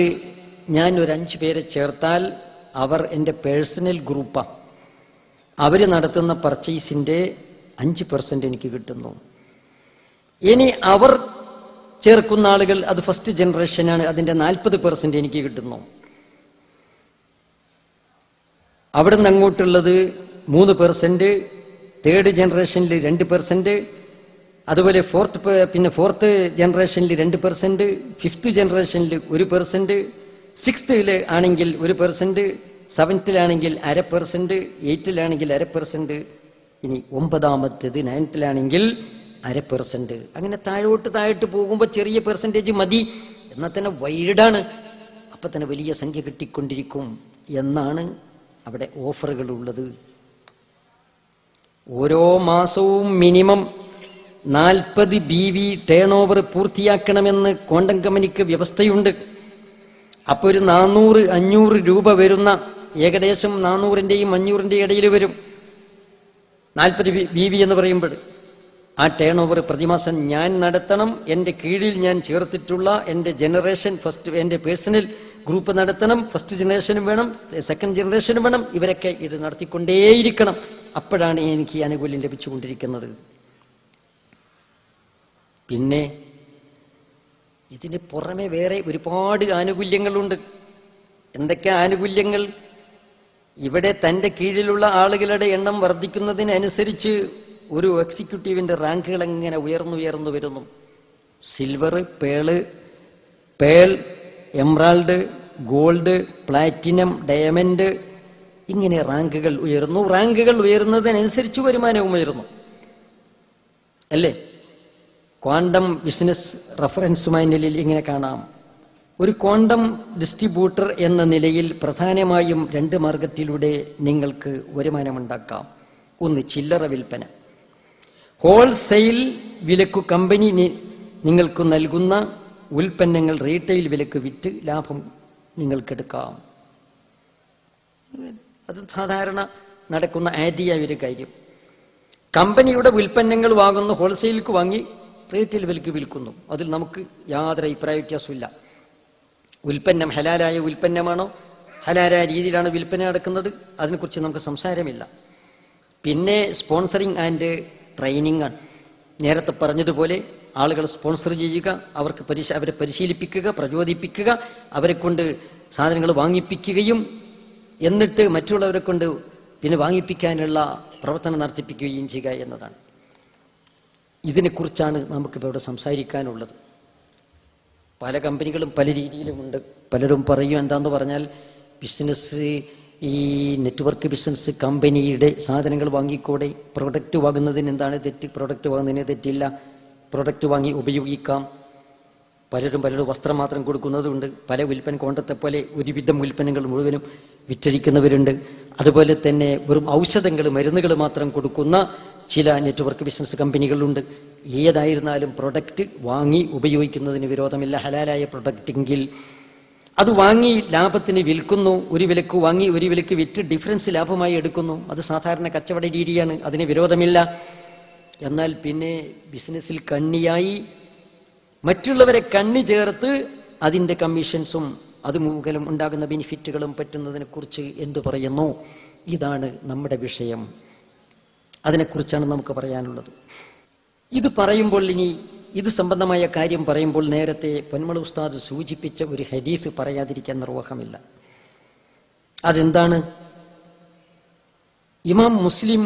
ഞാൻ ഒരു 5 പേരെ ചേർത്താൽ അവർ എൻ്റെ പേഴ്സണൽ ഗ്രൂപ്പാണ്. അവർ നടത്തുന്ന പർച്ചേസിൻ്റെ 5% എനിക്ക് കിട്ടുന്നു. ഇനി അവർ ചേർക്കുന്ന ആളുകൾ അത് ഫസ്റ്റ് ജനറേഷനാണ്, അതിൻ്റെ 40% എനിക്ക് കിട്ടുന്നു. അവിടെ നിന്ന് അങ്ങോട്ടുള്ളത് 3%, തേർഡ് ജനറേഷനിൽ 2%, അതുപോലെ ഫോർത്ത് ജനറേഷനിൽ 2%, ഫിഫ്ത്ത് ജനറേഷനിൽ 1%, സിക്സ്ത്തിൽ ആണെങ്കിൽ 1%, സെവൻത്തിലാണെങ്കിൽ 0.5%, 8ലാണെങ്കിൽ 0.5%, ഇനി 9ാമത്തേത് 9ത്തിലാണെങ്കിൽ 0.5%. അങ്ങനെ താഴോട്ട് പോകുമ്പോൾ ചെറിയ പെർസെൻറ്റേജ് മതി, എന്നാൽ തന്നെ വൈഡാണ്, അപ്പം തന്നെ വലിയ സംഖ്യ കിട്ടിക്കൊണ്ടിരിക്കും എന്നാണ് അവിടെ ഓഫറുകൾ ഉള്ളത്. ഓരോ മാസവും മിനിമം 40 BV ടേൺ ഓവർ പൂർത്തിയാക്കണമെന്ന് കോണ്ടം കമ്പനിക്ക് വ്യവസ്ഥയുണ്ട്. അപ്പോൾ ഒരു 400-500 രൂപ വരുന്ന, ഏകദേശം 400ന്റെയും 500ന്റെയും ഇടയിൽ വരും 40 BV എന്ന് പറയുമ്പോൾ. ആ ടേൺ ഓവർ പ്രതിമാസം ഞാൻ നടത്തണം. എൻ്റെ കീഴിൽ ഞാൻ ചേർത്തിട്ടുള്ള എൻ്റെ ജനറേഷൻ ഫസ്റ്റ്, എൻ്റെ പേഴ്സണൽ ഗ്രൂപ്പ് നടത്തണം. ഫസ്റ്റ് ജനറേഷനും വേണം, സെക്കൻഡ് ജനറേഷനും വേണം. ഇവരൊക്കെ ഇത് നടത്തിക്കൊണ്ടേയിരിക്കണം. അപ്പോഴാണ് എനിക്ക് ഈ ആനുകൂല്യം ലഭിച്ചുകൊണ്ടിരിക്കുന്നത്. പിന്നെ ഇതിന് പുറമെ വേറെ ഒരുപാട് ആനുകൂല്യങ്ങളുണ്ട്. എന്തൊക്കെ ആനുകൂല്യങ്ങൾ? ഇവിടെ തൻ്റെ കീഴിലുള്ള ആളുകളുടെ എണ്ണം വർദ്ധിക്കുന്നതിനനുസരിച്ച് ഒരു എക്സിക്യൂട്ടീവിന്റെ റാങ്കുകൾ എങ്ങനെ ഉയർന്നു വരുന്നു. Silver, pearl, Emerald, gold, platinum, diamond, ഇങ്ങനെ റാങ്കുകൾ ഉയരുന്നു. റാങ്കുകൾ ഉയരുന്നതിനനുസരിച്ച് വരുമാനവും ഉയരുന്നു, അല്ലേ? ക്വാണ്ടം ബിസിനസ് റഫറൻസ് മാനുവലിൽ ഇങ്ങനെ കാണാം. ഒരു ക്വാണ്ടം ഡിസ്ട്രിബ്യൂട്ടർ എന്ന നിലയിൽ പ്രധാനമായും 2 മാർഗത്തിലൂടെ നിങ്ങൾക്ക് വരുമാനമുണ്ടാക്കാം. ഒന്ന്, ചില്ലറ വിൽപ്പന. ഹോൾസെയിൽ വിലക്കു കമ്പനി നിങ്ങൾക്ക് നൽകുന്ന ഉൽപ്പന്നങ്ങൾ റീറ്റെയിൽ വിലക്ക് വിറ്റ് ലാഭം നിങ്ങൾക്കെടുക്കാം. അത് സാധാരണ നടക്കുന്ന ആദ്യ ഒരു കാര്യം. കമ്പനിയുടെ ഉൽപ്പന്നങ്ങൾ വാങ്ങുന്ന ഹോൾസെയിലേക്ക് വാങ്ങി റീറ്റെയിൽ വിലക്ക് വിൽക്കുന്നു. അതിൽ നമുക്ക് യാതൊരു അഭിപ്രായ വ്യത്യാസമില്ല. ഉൽപ്പന്നം ഹലാലായ ഉൽപ്പന്നമാണോ, ഹലാലായ രീതിയിലാണ് വിൽപ്പന നടക്കുന്നത്, അതിനെക്കുറിച്ച് നമുക്ക് സംസാരമില്ല. പിന്നെ സ്പോൺസറിങ് ആൻഡ് ട്രെയിനിങ് ആണ്. നേരത്തെ പറഞ്ഞതുപോലെ ആളുകൾ സ്പോൺസർ ചെയ്യുക, അവരെ പരിശീലിപ്പിക്കുക, പ്രചോദിപ്പിക്കുക, അവരെ കൊണ്ട് സാധനങ്ങൾ വാങ്ങിപ്പിക്കുകയും എന്നിട്ട് മറ്റുള്ളവരെ കൊണ്ട് പിന്നെ വാങ്ങിപ്പിക്കാനുള്ള പ്രവർത്തനം നടത്തിപ്പിക്കുകയും ചെയ്യുക എന്നതാണ്. ഇതിനെക്കുറിച്ചാണ് നമുക്കിപ്പോൾ ഇവിടെ സംസാരിക്കാനുള്ളത്. പല കമ്പനികളും പല രീതിയിലുമുണ്ട്. പലരും പറയും, എന്താന്ന് പറഞ്ഞാൽ ബിസിനസ്, ഈ നെറ്റ്വർക്ക് ബിസിനസ് കമ്പനിയുടെ സാധനങ്ങൾ വാങ്ങിക്കൂടെ, പ്രൊഡക്റ്റ് വാങ്ങുന്നതിന് എന്താണ് തെറ്റ്? പ്രൊഡക്റ്റ് വാങ്ങുന്നതിന് തെറ്റില്ല, പ്രൊഡക്റ്റ് വാങ്ങി ഉപയോഗിക്കാം. പലരും വസ്ത്രം മാത്രം കൊടുക്കുന്നതുണ്ട്. പല കോണ്ടത്തെ പോലെ ഒരുവിധം ഉൽപ്പന്നങ്ങൾ മുഴുവനും വിറ്റഴിക്കുന്നവരുണ്ട്. അതുപോലെ തന്നെ വെറും ഔഷധങ്ങൾ, മരുന്നുകൾ മാത്രം കൊടുക്കുന്ന ചില നെറ്റ്വർക്ക് ബിസിനസ് കമ്പനികളുണ്ട്. ഏതായിരുന്നാലും പ്രൊഡക്റ്റ് വാങ്ങി ഉപയോഗിക്കുന്നതിന് വിരോധമില്ല, ഹലാലായ പ്രൊഡക്റ്റെങ്കിൽ. അത് വാങ്ങി ലാഭത്തിന് വിൽക്കുന്നു, ഒരു വിലക്ക് വാങ്ങി ഒരു വിലക്ക് വിറ്റ് ഡിഫറൻസ് ലാഭമായി എടുക്കുന്നു. അത് സാധാരണ കച്ചവട രീതിയാണ്, അതിന് വിരോധമില്ല. എന്നാൽ പിന്നെ ബിസിനസ്സിൽ കണ്ണിയായി മറ്റുള്ളവരെ കണ്ണി ചേർത്ത് അതിൻ്റെ കമ്മീഷൻസും അത് മൂലം ഉണ്ടാകുന്ന ബെനിഫിറ്റുകളും പറ്റുന്നതിനെ കുറിച്ച് എന്തു പറയുന്നു? ഇതാണ് നമ്മുടെ വിഷയം. അതിനെക്കുറിച്ചാണ് നമുക്ക് പറയാനുള്ളത്. ഇത് പറയുമ്പോൾ, ഇനി ഇത് സംബന്ധമായ കാര്യം പറയുമ്പോൾ നേരത്തെ പൊന്മള ഉസ്താദ് സൂചിപ്പിച്ച ഒരു ഹദീസ് പറയാതിരിക്കാൻ നിർവാഹമില്ല. അതെന്താണ്? ഇമാം മുസ്ലിം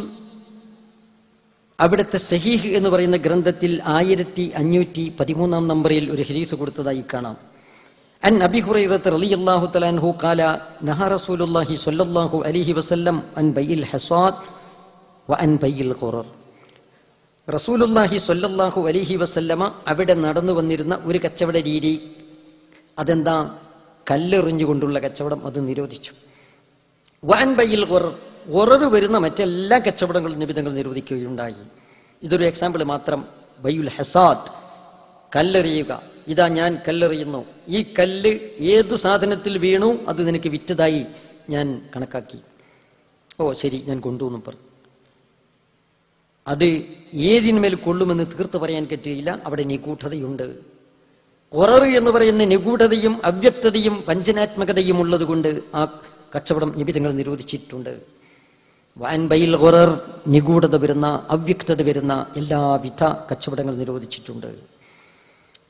അവിടുത്തെ സഹീഹ് എന്ന് പറയുന്ന ഗ്രന്ഥത്തിൽ 1513 നമ്പറിൽ ഒരു ഹദീസ് കൊടുത്തതായി കാണാം. അൻ അബി ഹുറൈറത്ത് റളിയല്ലാഹു തആല അൻഹു ഖാല നഹ റസൂലുള്ളാഹി സ്വല്ലല്ലാഹു അലൈഹി വസല്ലം അൻ ബൈഇൽ ഹസാദ് വ അൻ ബൈഇൽ ഖുറർ. റസൂലുള്ളാഹി സ്വല്ലല്ലാഹു അലൈഹി വസല്ലമ അവിടെ നടന്നു വന്നിരുന്ന ഒരു കച്ചവട രീതി, അതെന്താ? കല്ലെറിഞ്ഞുകൊണ്ടുള്ള കച്ചവടം, അത് നിരോധിച്ചു. വ അൻ ബൈഇൽ ഖുറർ, ഖുറർ വരുന്ന മറ്റെല്ലാ കച്ചവടങ്ങളും നിബിധങ്ങൾ നിരോധിക്കുകയുണ്ടായി. ഇതൊരു എക്സാമ്പിൾ മാത്രം. ബൈഉൽ ഹസാദ്, കല്ലെറിയുക. ഇതാ ഞാൻ കല്ലെറിയുന്നു, ഈ കല്ല് ഏതു സാധനത്തിൽ വീണു അത് നിനക്ക് വിറ്റതായി ഞാൻ കണക്കാക്കി. ഓ ശരി, ഞാൻ കൊണ്ടുവന്നു പറഞ്ഞു. അത് ഏതിന്മേൽ കൊള്ളുമെന്ന് തീർത്ത് പറയാൻ പറ്റുകയില്ല. അവിടെ നിഗൂഢതയുണ്ട്. ഖുറർ എന്ന് പറയുന്ന നിഗൂഢതയും അവ്യക്തതയും വഞ്ചനാത്മകതയും ഉള്ളത് കൊണ്ട് ആ കച്ചവടം നിബിധങ്ങൾ നിരോധിച്ചിട്ടുണ്ട്. വൻ ബൈൽ ഖുറർ, നിഗൂഢത വരുന്ന അവ്യക്തത വരുന്ന എല്ലാവിധ കച്ചവടങ്ങൾ നിരോധിച്ചിട്ടുണ്ട്.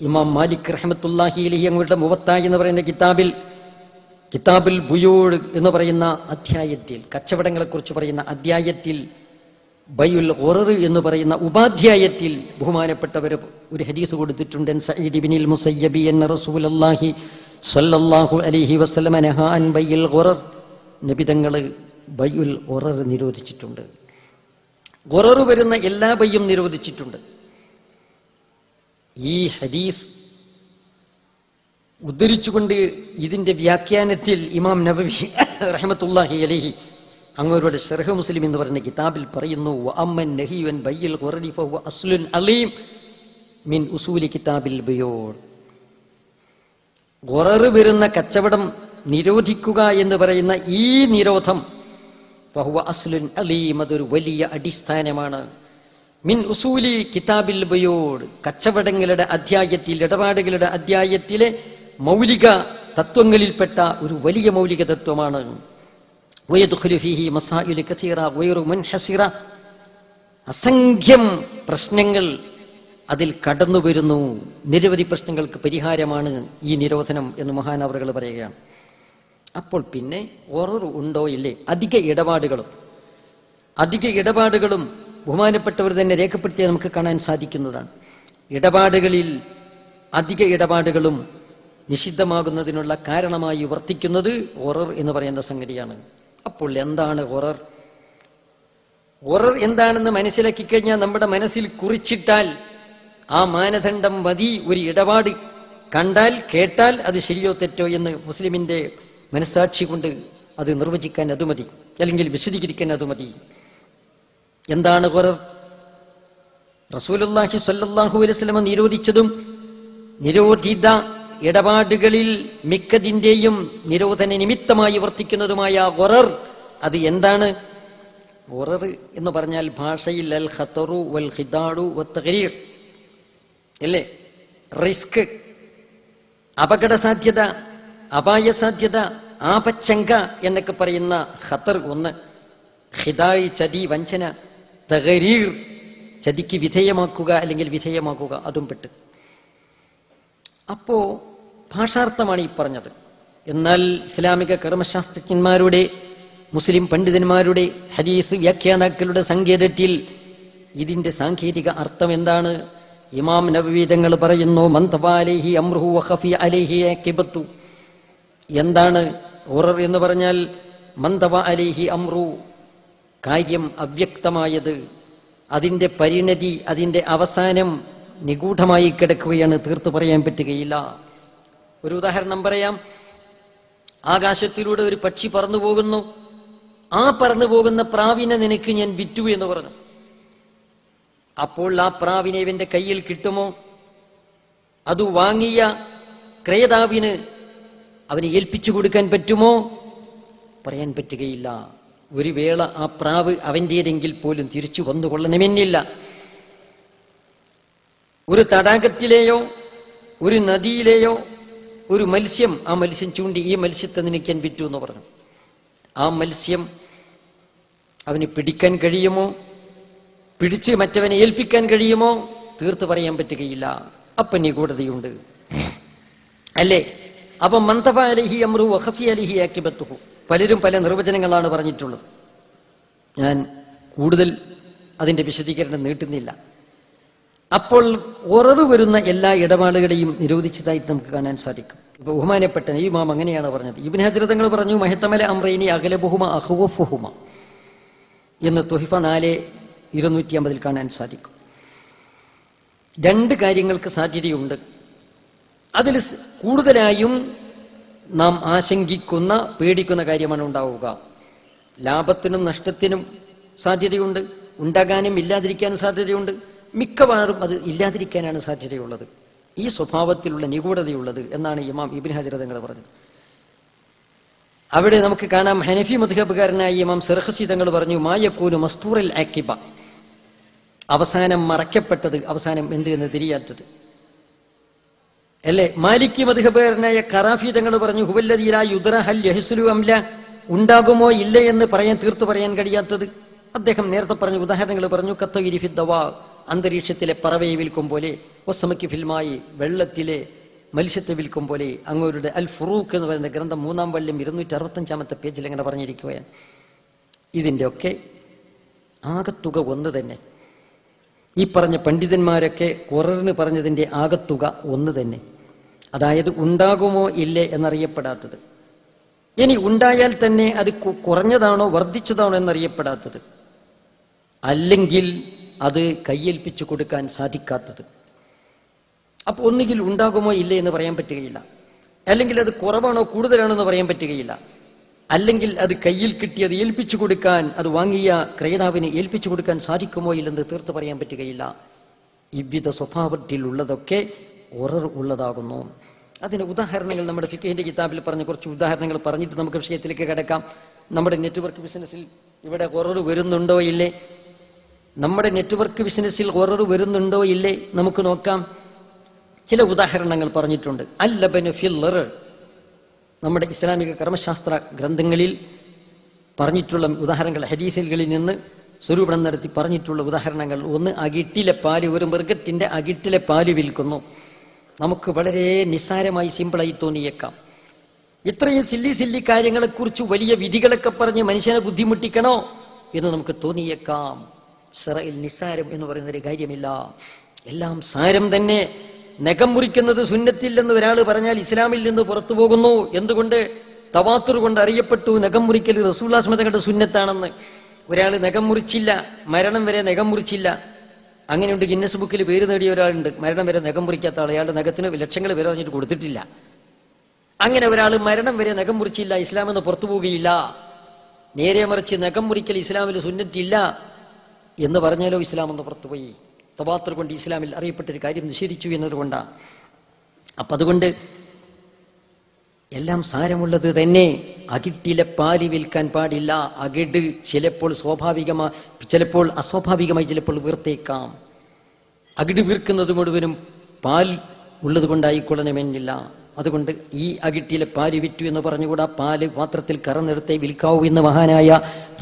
ഇമാം മാലിക് റഹ്മത്തുള്ളാഹി അലൈഹി അങ്ങയുടെ മുവത്ത എന്ന് പറയുന്ന കിതാബുൽ ബുയൂഅ് എന്ന് പറയുന്ന അധ്യായത്തിൽ, കച്ചവടങ്ങളെ കുറിച്ച് പറയുന്ന അധ്യായത്തിൽ, ബൈഉൽ ഖുറർ എന്ന് പറയുന്ന ഉപാധ്യായത്തിൽ ബഹുമാനപ്പെട്ടവർ ഒരു ഹദീസ് കൊടുത്തിട്ടുണ്ട്. സഈദ് ഇബ്നുൽ മുസയ്യബി അന്ന റസൂലുള്ളാഹി സ്വല്ലല്ലാഹു അലൈഹി വസല്ലം നഹാ അൻ ബൈഉൽ ഖുറർ. നബിതങ്ങൾ ബൈഉൽ ഖുറർ നിരോധിച്ചിട്ടുണ്ട്. ഖുറർ വരുന്ന എല്ലാ ബൈയും നിരോധിച്ചിട്ടുണ്ട്. ഈ ഹദീസ് ഉദ്ധരിച്ചുകൊണ്ട് ഇതിന്റെ വ്യാഖ്യാനത്തിൽ ഇമാം നബവി റഹ്മത്തുള്ളാഹി അലൈഹി അങ്ങവരുടെ ശർഹ് മുസ്ലിം എന്ന് പറയുന്ന കിതാബിൽ പറയുന്നു, വഅമ്മൻ നഹിയു അൻ ബൈഇൽ ഖുറരി ഫഹുവ അസ്ലുൻ അലീം മിൻ ഉസൂലി കിതാബിൽ ബുയൂഅ്. ഖുറർ വരുന്ന കച്ചവടം നിരോധിക്കുക എന്ന് പറയുന്ന ഈ നിരോധം ഫഹുവ അസ്ലുൻ അലീം, അതൊരു വലിയ അടിസ്ഥാനമാണ്. മിൻ ഉസൂലി കിതാബിൽ ബുയൂഅ്, കച്ചവടങ്ങളുടെ അധ്യായത്തിൽ, ഇടപാടുകളുടെ അധ്യായത്തിലെ മൗലിക തത്വങ്ങളിൽപ്പെട്ട ഒരു വലിയ മൗലിക തത്വമാണ്. വയദ്ഖുലു ഫീഹി മസായിലു കസീറ ഗൈറു മുൻഹസിറ, അസംഖ്യം പ്രശ്നങ്ങൾ അതിൽ കടന്നു വരുന്നു. നിരവധി പ്രശ്നങ്ങൾക്ക് പരിഹാരമാണ് ഈ നിരോധനം എന്ന് മഹാനവറുകൾ പറയുകയാണ്. അപ്പോൾ പിന്നെ ഖുറർ ഉണ്ടോ ഇല്ലേ? അധിക ഇടപാടുകളും ബഹുമാനപ്പെട്ടവർ തന്നെ രേഖപ്പെടുത്തിയാൽ നമുക്ക് കാണാൻ സാധിക്കുന്നതാണ്. അധിക ഇടപാടുകളും നിഷിദ്ധമാകുന്നതിനുള്ള കാരണമായി വർത്തിക്കുന്നത് ഖുറർ എന്ന് പറയുന്ന സംഗതിയാണ്. അപ്പോൾ എന്താണ് ഖുറർ? ഖുറർ എന്താണെന്ന് മനസ്സിലാക്കി കഴിഞ്ഞാൽ, നമ്മുടെ മനസ്സിൽ കുറിച്ചിട്ടാൽ ആ മാനദണ്ഡം മതി. ഒരു ഇടപാട് കണ്ടാൽ കേട്ടാൽ അത് ശരിയോ തെറ്റോ എന്ന് മുസ്ലിമിന്റെ മനസ്സാക്ഷി കൊണ്ട് അത് നിർവചിക്കാൻ അത് മതി, അല്ലെങ്കിൽ വിശദീകരിക്കാൻ അത് മതി. എന്താണ് ഖുറർ? റസൂലുള്ളാഹി സ്വല്ലല്ലാഹു അലൈഹി വസല്ലം നിരോധിച്ചതും നിരോധിത ഇടപാടുകളിൽ മിക്കതിന്റെയും നിരോധന നിമിത്തമായി വർത്തിക്കുന്നതുമായ ഖുറർ, അത് എന്താണ്? ഖുറർ എന്ന് പറഞ്ഞാൽ ഭാഷയിൽ അൽ ഖതറു വൽ ഖിദാഉ വത്തഗ്രീർ അല്ലേ? റിസ്ക്, അപകട സാധ്യത, അപായ സാധ്യത, ആപച്ചങ്ക എന്നൊക്കെ പറയുന്ന ഖതർ ഒന്ന്, ഖിദാഇ ചതി, വഞ്ചന, തഗ്രീർ ചതിക്ക് വിധേയമാക്കുക അല്ലെങ്കിൽ വിധേയമാക്കുക, അതും പെട്ട്. അപ്പോ ഭാഷാർത്ഥമാണ് ഈ പറഞ്ഞത്. എന്നാൽ ഇസ്ലാമിക കർമ്മശാസ്ത്രജ്ഞന്മാരുടെ, മുസ്ലിം പണ്ഡിതന്മാരുടെ, ഹദീസ് വ്യാഖ്യാതാക്കളുടെ സങ്കേതത്തിൽ ഇതിന്റെ സാങ്കേതിക അർത്ഥം എന്താണ്? ഇമാം നബവി തങ്ങൾ പറയുന്നു, മൻ തബ അലൈഹി അംറുഹു വഖഫി അലൈഹി അഖിബത്തു. എന്താണ് ഖുറർ എന്ന് പറഞ്ഞാൽ? മൻ തബ അലൈഹി അംറു, കാര്യം അവ്യക്തമായത്, അതിന്റെ പരിണതി, അതിന്റെ അവസാനം നിഗൂഢമായി കിടക്കുകയാണ്, തീർത്തു പറയാൻ പറ്റുകയില്ല. ഒരു ഉദാഹരണം പറയാം. ആകാശത്തിലൂടെ ഒരു പക്ഷി പറന്നു പോകുന്നു. ആ പറന്നു പോകുന്ന പ്രാവിനെ നിനക്ക് ഞാൻ വിറ്റു എന്ന് പറഞ്ഞു. അപ്പോൾ ആ പ്രാവിനെ ഇവന്റെ കയ്യിൽ കിട്ടുമോ? അത് വാങ്ങിയ ക്രേതാവിന് അവന് ഏൽപ്പിച്ചു കൊടുക്കാൻ പറ്റുമോ? പറയാൻ പറ്റുകയില്ല. ഒരു വേള ആ പ്രാവ് അവൻ്റേതെങ്കിൽ പോലും തിരിച്ചു വന്നുകൊള്ളണമെന്നില്ല. ഒരു തടാകത്തിലെയോ ഒരു നദിയിലെയോ ഒരു മത്സ്യം, ആ മത്സ്യം ചൂണ്ടി ഈ മത്സ്യത്തെ നിനക്കാൻ പറ്റൂ എന്ന് പറഞ്ഞു. ആ മത്സ്യം അവന് പിടിക്കാൻ കഴിയുമോ? പിടിച്ച് മറ്റവനെ ഏൽപ്പിക്കാൻ കഴിയുമോ? തീർത്ത് പറയാൻ പറ്റുകയില്ല. അപ്പം നിഗൂഢതയുണ്ട് അല്ലേ? അപ്പം മന്തഫ അലൈഹി അംറു വഖഫി അലൈഹി ആഖിബത്തുഹു, പലരും പല നിർവചനങ്ങളാണ് പറഞ്ഞിട്ടുള്ളത്. ഞാൻ കൂടുതൽ അതിന്റെ വിശദീകരണം നീട്ടുന്നില്ല. അപ്പോൾ ഉറവ് വരുന്ന എല്ലാ ഇടപാടുകളെയും നിരോധിച്ചതായിട്ട് നമുക്ക് കാണാൻ സാധിക്കും. ഇപ്പൊ ബഹുമാനപ്പെട്ട ഇമാം അങ്ങനെയാണ് പറഞ്ഞത്. ഇബ്നു ഹജർ തങ്ങൾ പറഞ്ഞു മഹത്തമല അംറൈനി അഗ്ലബുഹുമ അഖ്വഫുഹുമ എന്ന് തുഹ്ഫ 4:250 കാണാൻ സാധിക്കും. രണ്ട് കാര്യങ്ങൾക്ക് സാധ്യതയുണ്ട്. അതിൽ കൂടുതലായും നാം ആശങ്കിക്കുന്ന പേടിക്കുന്ന കാര്യമാണ് ഉണ്ടാവുക. ലാഭത്തിനും നഷ്ടത്തിനും സാധ്യതയുണ്ട്, ഉണ്ടാകാനും ഇല്ലാതിരിക്കാനും സാധ്യതയുണ്ട്. മിക്കവാറും അത് ഇല്ലാതിരിക്കാനാണ് സാധ്യതയുള്ളത്, ഈ സ്വഭാവത്തിലുള്ള നിഗൂഢതയുള്ളത് എന്നാണ് ഇമാം ഇബ്നു ഹജർ തങ്ങൾ പറഞ്ഞത്. അവിടെ നമുക്ക് കാണാം ഹനഫി മദ്ഹബുകാരനായ ഇമാം സർഖസി തങ്ങൾ പറഞ്ഞു മായക്കൂനു മസ്തൂറൽ ആക്കിബ, അവസാനം മറയ്ക്കപ്പെട്ടത്, അവസാനം എന്ത് എന്ന് തിരിയാത്തത് അല്ലേ. മാലിക്കി മദ്ഹബുകാരനായ ഖറാഫി തങ്ങൾ പറഞ്ഞു ഹുവല്ലദീ ലാ യുദ്റ ഹൽ യഹ്സുലു അംല, ഉണ്ടാകുമോ ഇല്ല എന്ന് തീർത്തു പറയാൻ കഴിയാത്തത്. അദ്ദേഹം നേരത്തെ പറഞ്ഞു ഉദാഹരണങ്ങൾ പറഞ്ഞു. കത്തഗിരി ഫിദ്ദവാ, അന്തരീക്ഷത്തിലെ പറവയെ വിൽക്കും പോലെ, വസ്സമക്കി ഫിൽമായി, വെള്ളത്തിലെ മത്സ്യത്തെ വിൽക്കും പോലെ. അങ്ങോരുടെ അൽ ഫുറൂഖ് എന്ന് പറയുന്ന ഗ്രന്ഥം 3-ാം വള്ളിയം 265-ാമത്തെ പേജിൽ എങ്ങനെ പറഞ്ഞിരിക്കുകയാണ്. ഇതിൻ്റെ ഒക്കെ ആകത്തുക ഒന്ന് തന്നെ. ഈ പറഞ്ഞ പണ്ഡിതന്മാരൊക്കെ ഖുർആന് പറഞ്ഞതിൻ്റെ ആകത്തുക ഒന്ന് തന്നെ. അതായത് ഉണ്ടാകുമോ ഇല്ലേ എന്നറിയപ്പെടാത്തത്, ഇനി ഉണ്ടായാൽ തന്നെ അത് കുറഞ്ഞതാണോ വർദ്ധിച്ചതാണോ എന്നറിയപ്പെടാത്തത്, അല്ലെങ്കിൽ അത് കയ്യേൽപ്പിച്ചു കൊടുക്കാൻ സാധിക്കാത്തത്. അപ്പൊ ഒന്നുകിൽ ഉണ്ടാകുമോ ഇല്ലേ എന്ന് പറയാൻ പറ്റുകയില്ല, അല്ലെങ്കിൽ അത് കുറവാണോ കൂടുതലാണോ എന്ന് പറയാൻ പറ്റുകയില്ല, അല്ലെങ്കിൽ അത് കയ്യിൽ കിട്ടിയത് ഏൽപ്പിച്ചു കൊടുക്കാൻ, അത് വാങ്ങിയ ക്രേതാവിന് ഏൽപ്പിച്ചു കൊടുക്കാൻ സാധിക്കുമോ ഇല്ലെന്ന് തീർത്ത് പറയാൻ പറ്റുകയില്ല. ഇவ்வித സ്വഭാവത്തിലുള്ളതൊക്കെ ഉറർ ഉള്ളതാകുന്നു. അതിന് ഉദാഹരണങ്ങൾ നമ്മുടെ ഫിഖഹിന്റെ കിതാബിൽ പറഞ്ഞ കുറച്ച് ഉദാഹരണങ്ങൾ പറഞ്ഞിട്ട് നമുക്ക് വിഷയത്തിലേക്ക് കിടക്കാം. നമ്മുടെ നെറ്റ്വർക്ക് ബിസിനസ്സിൽ ഇവിടെ ഉറർ വരുന്നുണ്ടോ ഇല്ലേ? നമ്മുടെ നെറ്റ്വർക്ക് ബിസിനസ്സിൽ ഉറർ വരുന്നുണ്ടോ ഇല്ലേ നമുക്ക് നോക്കാം. ചില ഉദാഹരണങ്ങൾ പറഞ്ഞിട്ടുണ്ട്. അല്ലബനു ഫിൽ ളറർ, നമ്മുടെ ഇസ്ലാമിക കർമ്മശാസ്ത്ര ഗ്രന്ഥങ്ങളിൽ പറഞ്ഞിട്ടുള്ള ഉദാഹരണങ്ങൾ, ഹദീസുകളിൽ നിന്ന് സ്വരൂപണം നടത്തി പറഞ്ഞിട്ടുള്ള ഉദാഹരണങ്ങൾ. ഒന്ന്, അകിട്ടിലെ പാല്, ഒരു മൃഗത്തിന്റെ അകിട്ടിലെ പാല് വിൽക്കുന്നു. നമുക്ക് വളരെ നിസ്സാരമായി സിമ്പിളായി തോന്നിയേക്കാം. ഇത്രയും സില്ലി കാര്യങ്ങളെക്കുറിച്ച് വലിയ വിധികളൊക്കെ പറഞ്ഞ് മനുഷ്യനെ ബുദ്ധിമുട്ടിക്കണോ എന്ന് നമുക്ക് തോന്നിയേക്കാം. ശറഇൽ നിസ്സാരം എന്ന് പറയുന്നൊരു കാര്യമില്ല, എല്ലാം സാരം തന്നെ. നഖം മുറിക്കുന്നത് സുന്നത്തില്ലെന്ന് ഒരാൾ പറഞ്ഞാൽ ഇസ്ലാമിൽ നിന്ന് പുറത്തു പോകുന്നു. എന്തുകൊണ്ട്? തവാത്തുർ കൊണ്ട് അറിയപ്പെട്ടു നഖം മുറിക്കൽ റസൂലുള്ളാഹി സ്വല്ലല്ലാഹു അലൈഹി വസല്ലം സുന്നത്താണെന്ന്. ഒരാൾ നഖം മുറിച്ചില്ല, മരണം വരെ നഖം മുറിച്ചില്ല. അങ്ങനെയുണ്ട്, ഗിന്നസ് ബുക്കിൽ പേര് നേടിയ ഒരാളുണ്ട്, മരണം വരെ നഖം മുറിക്കാത്ത ആൾ. അയാളുടെ നഖത്തിന് ലക്ഷങ്ങൾ വരെ പറഞ്ഞിട്ട് കൊടുത്തിട്ടില്ല. അങ്ങനെ ഒരാൾ മരണം വരെ നഖം മുറിച്ചില്ല, ഇസ്ലാമിൽ നിന്ന് പുറത്തു പോവുകയില്ല. നേരെ മറിച്ച് നഖം മുറിക്കൽ ഇസ്ലാമിൽ സുന്നത്തില്ല എന്ന് പറഞ്ഞാലോ ഇസ്ലാം ഒന്ന് പുറത്തുപോയി. തവാത്തുർ കൊണ്ട് ഇസ്ലാമിൽ അറിയപ്പെട്ടൊരു കാര്യം നിഷേധിച്ചു എന്നതുകൊണ്ടാണ്. അപ്പൊ അതുകൊണ്ട് എല്ലാം സാരമുള്ളത് തന്നെ. അകിട്ടിലെ പാല് വിൽക്കാൻ പാടില്ല. അകിട് ചിലപ്പോൾ ചിലപ്പോൾ അസ്വാഭാവികമായി ചിലപ്പോൾ വീർത്തേക്കാം. അകിട് വീർക്കുന്നത് മുഴുവനും പാൽ ഉള്ളത് കൊണ്ടായിക്കൊള്ളണമെന്നില്ല. അതുകൊണ്ട് ഈ അകിട്ടിലെ പാല് വിറ്റു എന്ന് പറഞ്ഞുകൂടാ. പാല് പാത്രത്തിൽ കറന്നെടുത്തേ വിൽക്കാവൂ എന്ന് മഹാനായ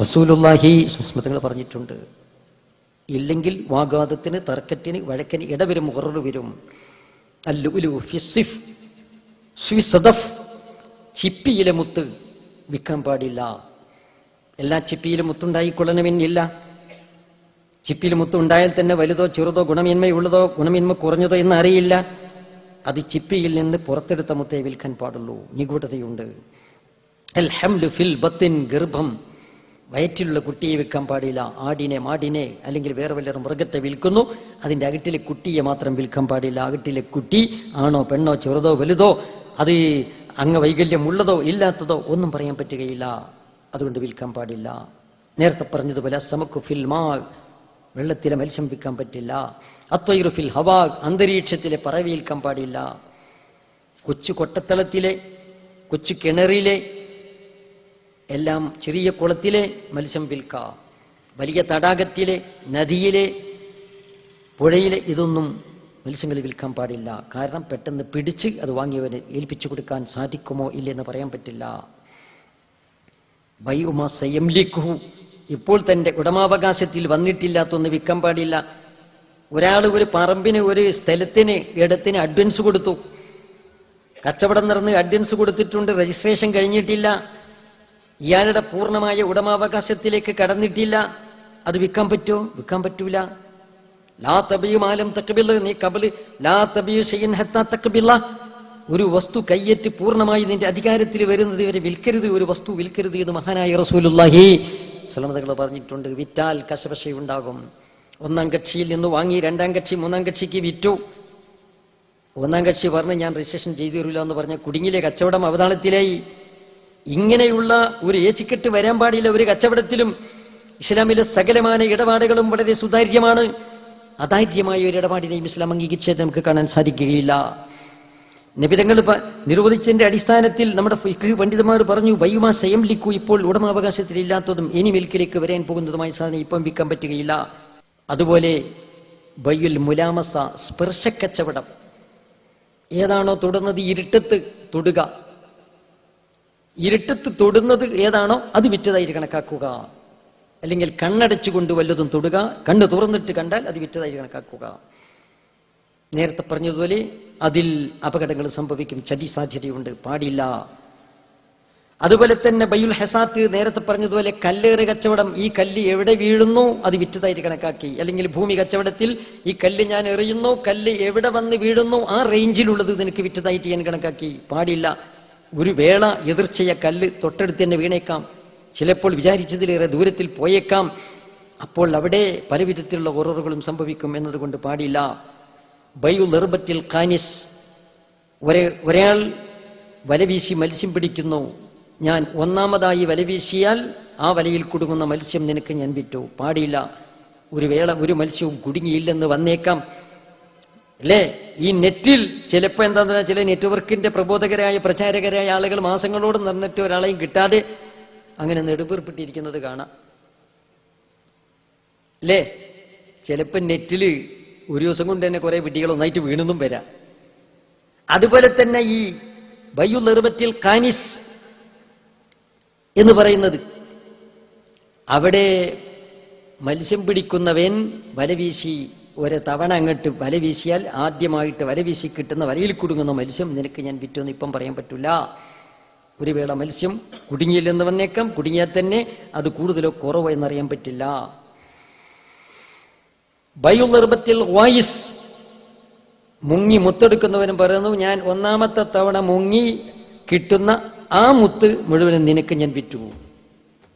റസൂലുള്ളാഹി സ്വല്ലല്ലാഹു പറഞ്ഞിട്ടുണ്ട്. ഇല്ലെങ്കിൽ വാഗ്വാദത്തിന്, തർക്കത്തിന്, വഴക്കിന് ഇടവരും, ഉറർ വരും. അല്ലുലു ഫിസ്സിഫ് സ്വിസദഫ്, ചിപ്പിയിലെ മുത്ത് വിൽക്കാൻ പാടില്ല. എല്ലാ ചിപ്പിയിലും മുത്തുണ്ടായിക്കൊള്ളണമെന്നില്ല. ചിപ്പിയിൽ മുത്തുണ്ടായാൽ തന്നെ വലുതോ ചെറുതോ ഗുണമേന്മയുള്ളതോ ഗുണമേന്മ കുറഞ്ഞതോ എന്ന് അറിയില്ല. അത് ചിപ്പിയിൽ നിന്ന് പുറത്തെടുത്ത മുത്തേ വിൽക്കാൻ പാടുള്ളൂ. നിഗൂഢതയുണ്ട്. അൽ ഹംലു ഫിൽ ബത്തിൻ, ഗർഭം, വയറ്റിലുള്ള കുട്ടിയെ വിൽക്കാൻ പാടില്ല. ആടിനെ, മാടിനെ, അല്ലെങ്കിൽ വേറെ വല്ല മൃഗത്തെ വിൽക്കുന്നു, അതിന്റെ അകിട്ടിലെ കുട്ടിയെ മാത്രം വിൽക്കാൻ പാടില്ല. അകിട്ടിലെ കുട്ടി ആണോ പെണ്ണോ ചെറുതോ വലുതോ, അത് അംഗവൈകല്യമുള്ളതോ ഇല്ലാത്തതോ ഒന്നും പറയാൻ പറ്റുകയില്ല. അതുകൊണ്ട് വിൽക്കാൻ പാടില്ല. നേരത്തെ പറഞ്ഞതുപോലെ സമക്കു ഫിൽ മാ, വെള്ളത്തിലെ മത്സ്യം വിൽക്കാൻ പറ്റില്ല. അത്വൈറു ഫിൽ ഹവാ, അന്തരീക്ഷത്തിലെ പറവ വിൽക്കാൻ പാടില്ല. കൊച്ചു കൊട്ടത്തളത്തിലെ കൊച്ചു കിണറിലെ, എല്ലാം ചെറിയ കുളത്തിലെ മത്സ്യം വിൽക്കാം. വലിയ തടാകത്തിലെ, നദിയിലെ, പുഴയിലെ ഇതൊന്നും മത്സ്യങ്ങൾ വിൽക്കാൻ പാടില്ല. കാരണം പെട്ടെന്ന് പിടിച്ച് അത് വാങ്ങിയവന് ഏൽപ്പിച്ചു കൊടുക്കാൻ സാധിക്കുമോ ഇല്ലെന്ന് പറയാൻ പറ്റില്ല. ബൈഉമാ സയംലിക്കുഹു, ഇപ്പോൾ തന്റെ ഉടമാവകാശത്തിൽ വന്നിട്ടില്ലാത്തൊന്ന് വിൽക്കാൻ പാടില്ല. ഒരാൾ ഒരു പറമ്പിന്, ഒരു സ്ഥലത്തിന്, ഇടത്തിന് അഡ്വാൻസ് കൊടുത്തു, കച്ചവടം നടന്ന് അഡ്വാൻസ് കൊടുത്തിട്ടുണ്ട്, രജിസ്ട്രേഷൻ കഴിഞ്ഞിട്ടില്ല, ഇയാളുടെ പൂർണ്ണമായ ഉടമാവകാശത്തിലേക്ക് കടന്നിട്ടില്ല. അത് വിൽക്കാൻ പറ്റുമോ? വിൽക്കാൻ പറ്റൂല. ലാ തബിയു മാലം തഖ്ബിൽ, നീ കബല് ലാ തബിയു ഷൈഅൻ ഹത്താ തഖ്ബില, ഒരു വസ്തു കയ്യേറ്റ് പൂർണ്ണമായി നിന്റെ അധികാരത്തിൽ വരുന്നത് വരെ വിൽക്കരുത്, ഒരു വസ്തു വിൽക്കരുത് എന്ന് മഹാനായ റസൂലുള്ളാഹി സ്വല്ലല്ലാഹു അലൈഹി വസല്ലം പറഞ്ഞിട്ടുണ്ട്. വിറ്റാൽ കശപശയുണ്ടാകും. ഒന്നാം കക്ഷിയിൽ നിന്ന് വാങ്ങി, രണ്ടാം കക്ഷി മൂന്നാം കക്ഷിക്ക് വിറ്റു. ഒന്നാം കക്ഷി പറഞ്ഞ് ഞാൻ രജിസ്ട്രേഷൻ ചെയ്തു തരില്ല എന്ന് പറഞ്ഞ കുടുങ്ങിലെ, കച്ചവടം അവതാളത്തിലായി. ഇങ്ങനെയുള്ള ഒരു ഏച്ചിക്കെട്ട് വരാൻ പാടില്ല ഒരു കച്ചവടത്തിലും. ഇസ്ലാമിലെ സകലമായ ഇടപാടുകളും വളരെ സുതാര്യമാണ്. അതാര്യമായ ഒരു ഇടപാടിനെയും ഇസ്ലാം അംഗീകരിച്ചത് നമുക്ക് കാണാൻ സാധിക്കുകയില്ല. നിബിധങ്ങൾ നിരോധിച്ചതിന്റെ അടിസ്ഥാനത്തിൽ നമ്മുടെ ഫിഖ് പണ്ഡിതന്മാർ പറഞ്ഞു, ബൈഉമാ സയംലിക്കു, ഇപ്പോൾ ഉടമാവകാശത്തിൽ ഇല്ലാത്തതും ഇനി മിൽക്കിലേക്ക് വരാൻ പോകുന്നതുമായ സാധനം ഇപ്പം വിൽക്കാൻ പറ്റുകയില്ല. അതുപോലെ ബൈഉൽ മുലാമസ, സ്പർശക്കച്ചവടം. ഏതാണോ തൊടുന്നത് ഇരുട്ടത്ത് തൊടുക, ഇരുട്ടത്ത് തൊടുന്നത് ഏതാണോ അത് വിറ്റതായിട്ട് കണക്കാക്കുക. അല്ലെങ്കിൽ കണ്ണടച്ചുകൊണ്ട് വല്ലതും തൊടുക, കണ്ണ് തുറന്നിട്ട് കണ്ടാൽ അത് വിറ്റതായിട്ട് കണക്കാക്കുക. നേരത്തെ പറഞ്ഞതുപോലെ അതിൽ അപകടങ്ങൾ സംഭവിക്കും, ചതി സാധ്യതയുണ്ട്, പാടില്ല. അതുപോലെ തന്നെ ബൈഉൽ ഹസാത്ത്, നേരത്തെ പറഞ്ഞതുപോലെ കല്ലേറ് കച്ചവടം. ഈ കല്ല് എവിടെ വീഴുന്നു അത് വിറ്റതായിട്ട് കണക്കാക്കി. അല്ലെങ്കിൽ ഭൂമി കച്ചവടത്തിൽ ഈ കല്ല് ഞാൻ എറിയുന്നു, കല്ല് എവിടെ വന്ന് വീഴുന്നു ആ റേഞ്ചിലുള്ളത് നിനക്ക് വിറ്റതായിട്ട് ഞാൻ കണക്കാക്കി. പാടില്ല. ഒരു വേള എതിർച്ചയ കല്ല് തൊട്ടടുത്ത് തന്നെ വീണേക്കാം, ചിലപ്പോൾ വിചാരിച്ചതിലേറെ ദൂരത്തിൽ പോയേക്കാം. അപ്പോൾ അവിടെ പല വിധത്തിലുള്ള ഹൊററുകളും സംഭവിക്കും എന്നതുകൊണ്ട് പാടില്ല. ബൈഉൽ ഇർബത്തിൽ ഖാനിസ്, ഒരാൾ വലവീശി മത്സ്യം പിടിക്കുന്നു, ഞാൻ ഒന്നാമതായി വലവീശിയാൽ ആ വലയിൽ കുടുങ്ങുന്ന മത്സ്യം നിനക്ക് ഞാൻ വിറ്റു. പാടില്ല. ഒരു വേള ഒരു മത്സ്യവും കുടുങ്ങിയില്ലെന്ന് വന്നേക്കാം, അല്ലേ? ഈ നെറ്റിൽ ചിലപ്പോൾ എന്താന്ന് പറഞ്ഞാൽ ചില നെറ്റ്വർക്കിന്റെ പ്രബോധകരായ പ്രചാരകരായ ആളുകൾ മാസങ്ങളോട് നടന്നിട്ട് ഒരാളെയും കിട്ടാതെ അങ്ങനെ നെടുപേർപ്പെട്ടിരിക്കുന്നത് കാണാം, അല്ലേ? ചിലപ്പോൾ നെറ്റില് ഒരു ദിവസം കൊണ്ട് തന്നെ കുറെ വിഡ്ഢികൾ ഒന്നായിട്ട് വീണെന്നും വരാം. അതുപോലെ തന്നെ ഈ ബൈഉൽ ഇർബത്തിൽ ഖാനിസ് എന്ന് പറയുന്നത്, അവിടെ മത്സ്യം പിടിക്കുന്നവൻ വലവീശി ഒരു തവണ അങ്ങോട്ട് വല വീശിയാൽ ആദ്യമായിട്ട് വല വീശി കിട്ടുന്ന വലയിൽ കുടുങ്ങുന്ന മത്സ്യം നിനക്ക് ഞാൻ വിറ്റോന്ന് ഇപ്പം പറയാൻ പറ്റൂല. ഒരു വേള മത്സ്യം കുടുങ്ങിയില്ലെന്ന് വന്നേക്കാം, കുടുങ്ങിയാൽ തന്നെ അത് കൂടുതലോ കുറവോ എന്നറിയാൻ പറ്റില്ല. ബൈഉൽ ഇർബത്തിൽ ഖവായിസ്, മുങ്ങി മുത്തെടുക്കുന്നവനും പറയുന്നു, ഞാൻ ഒന്നാമത്തെ തവണ മുങ്ങി കിട്ടുന്ന ആ മുത്ത് മുഴുവനും നിനക്ക് ഞാൻ വിറ്റു.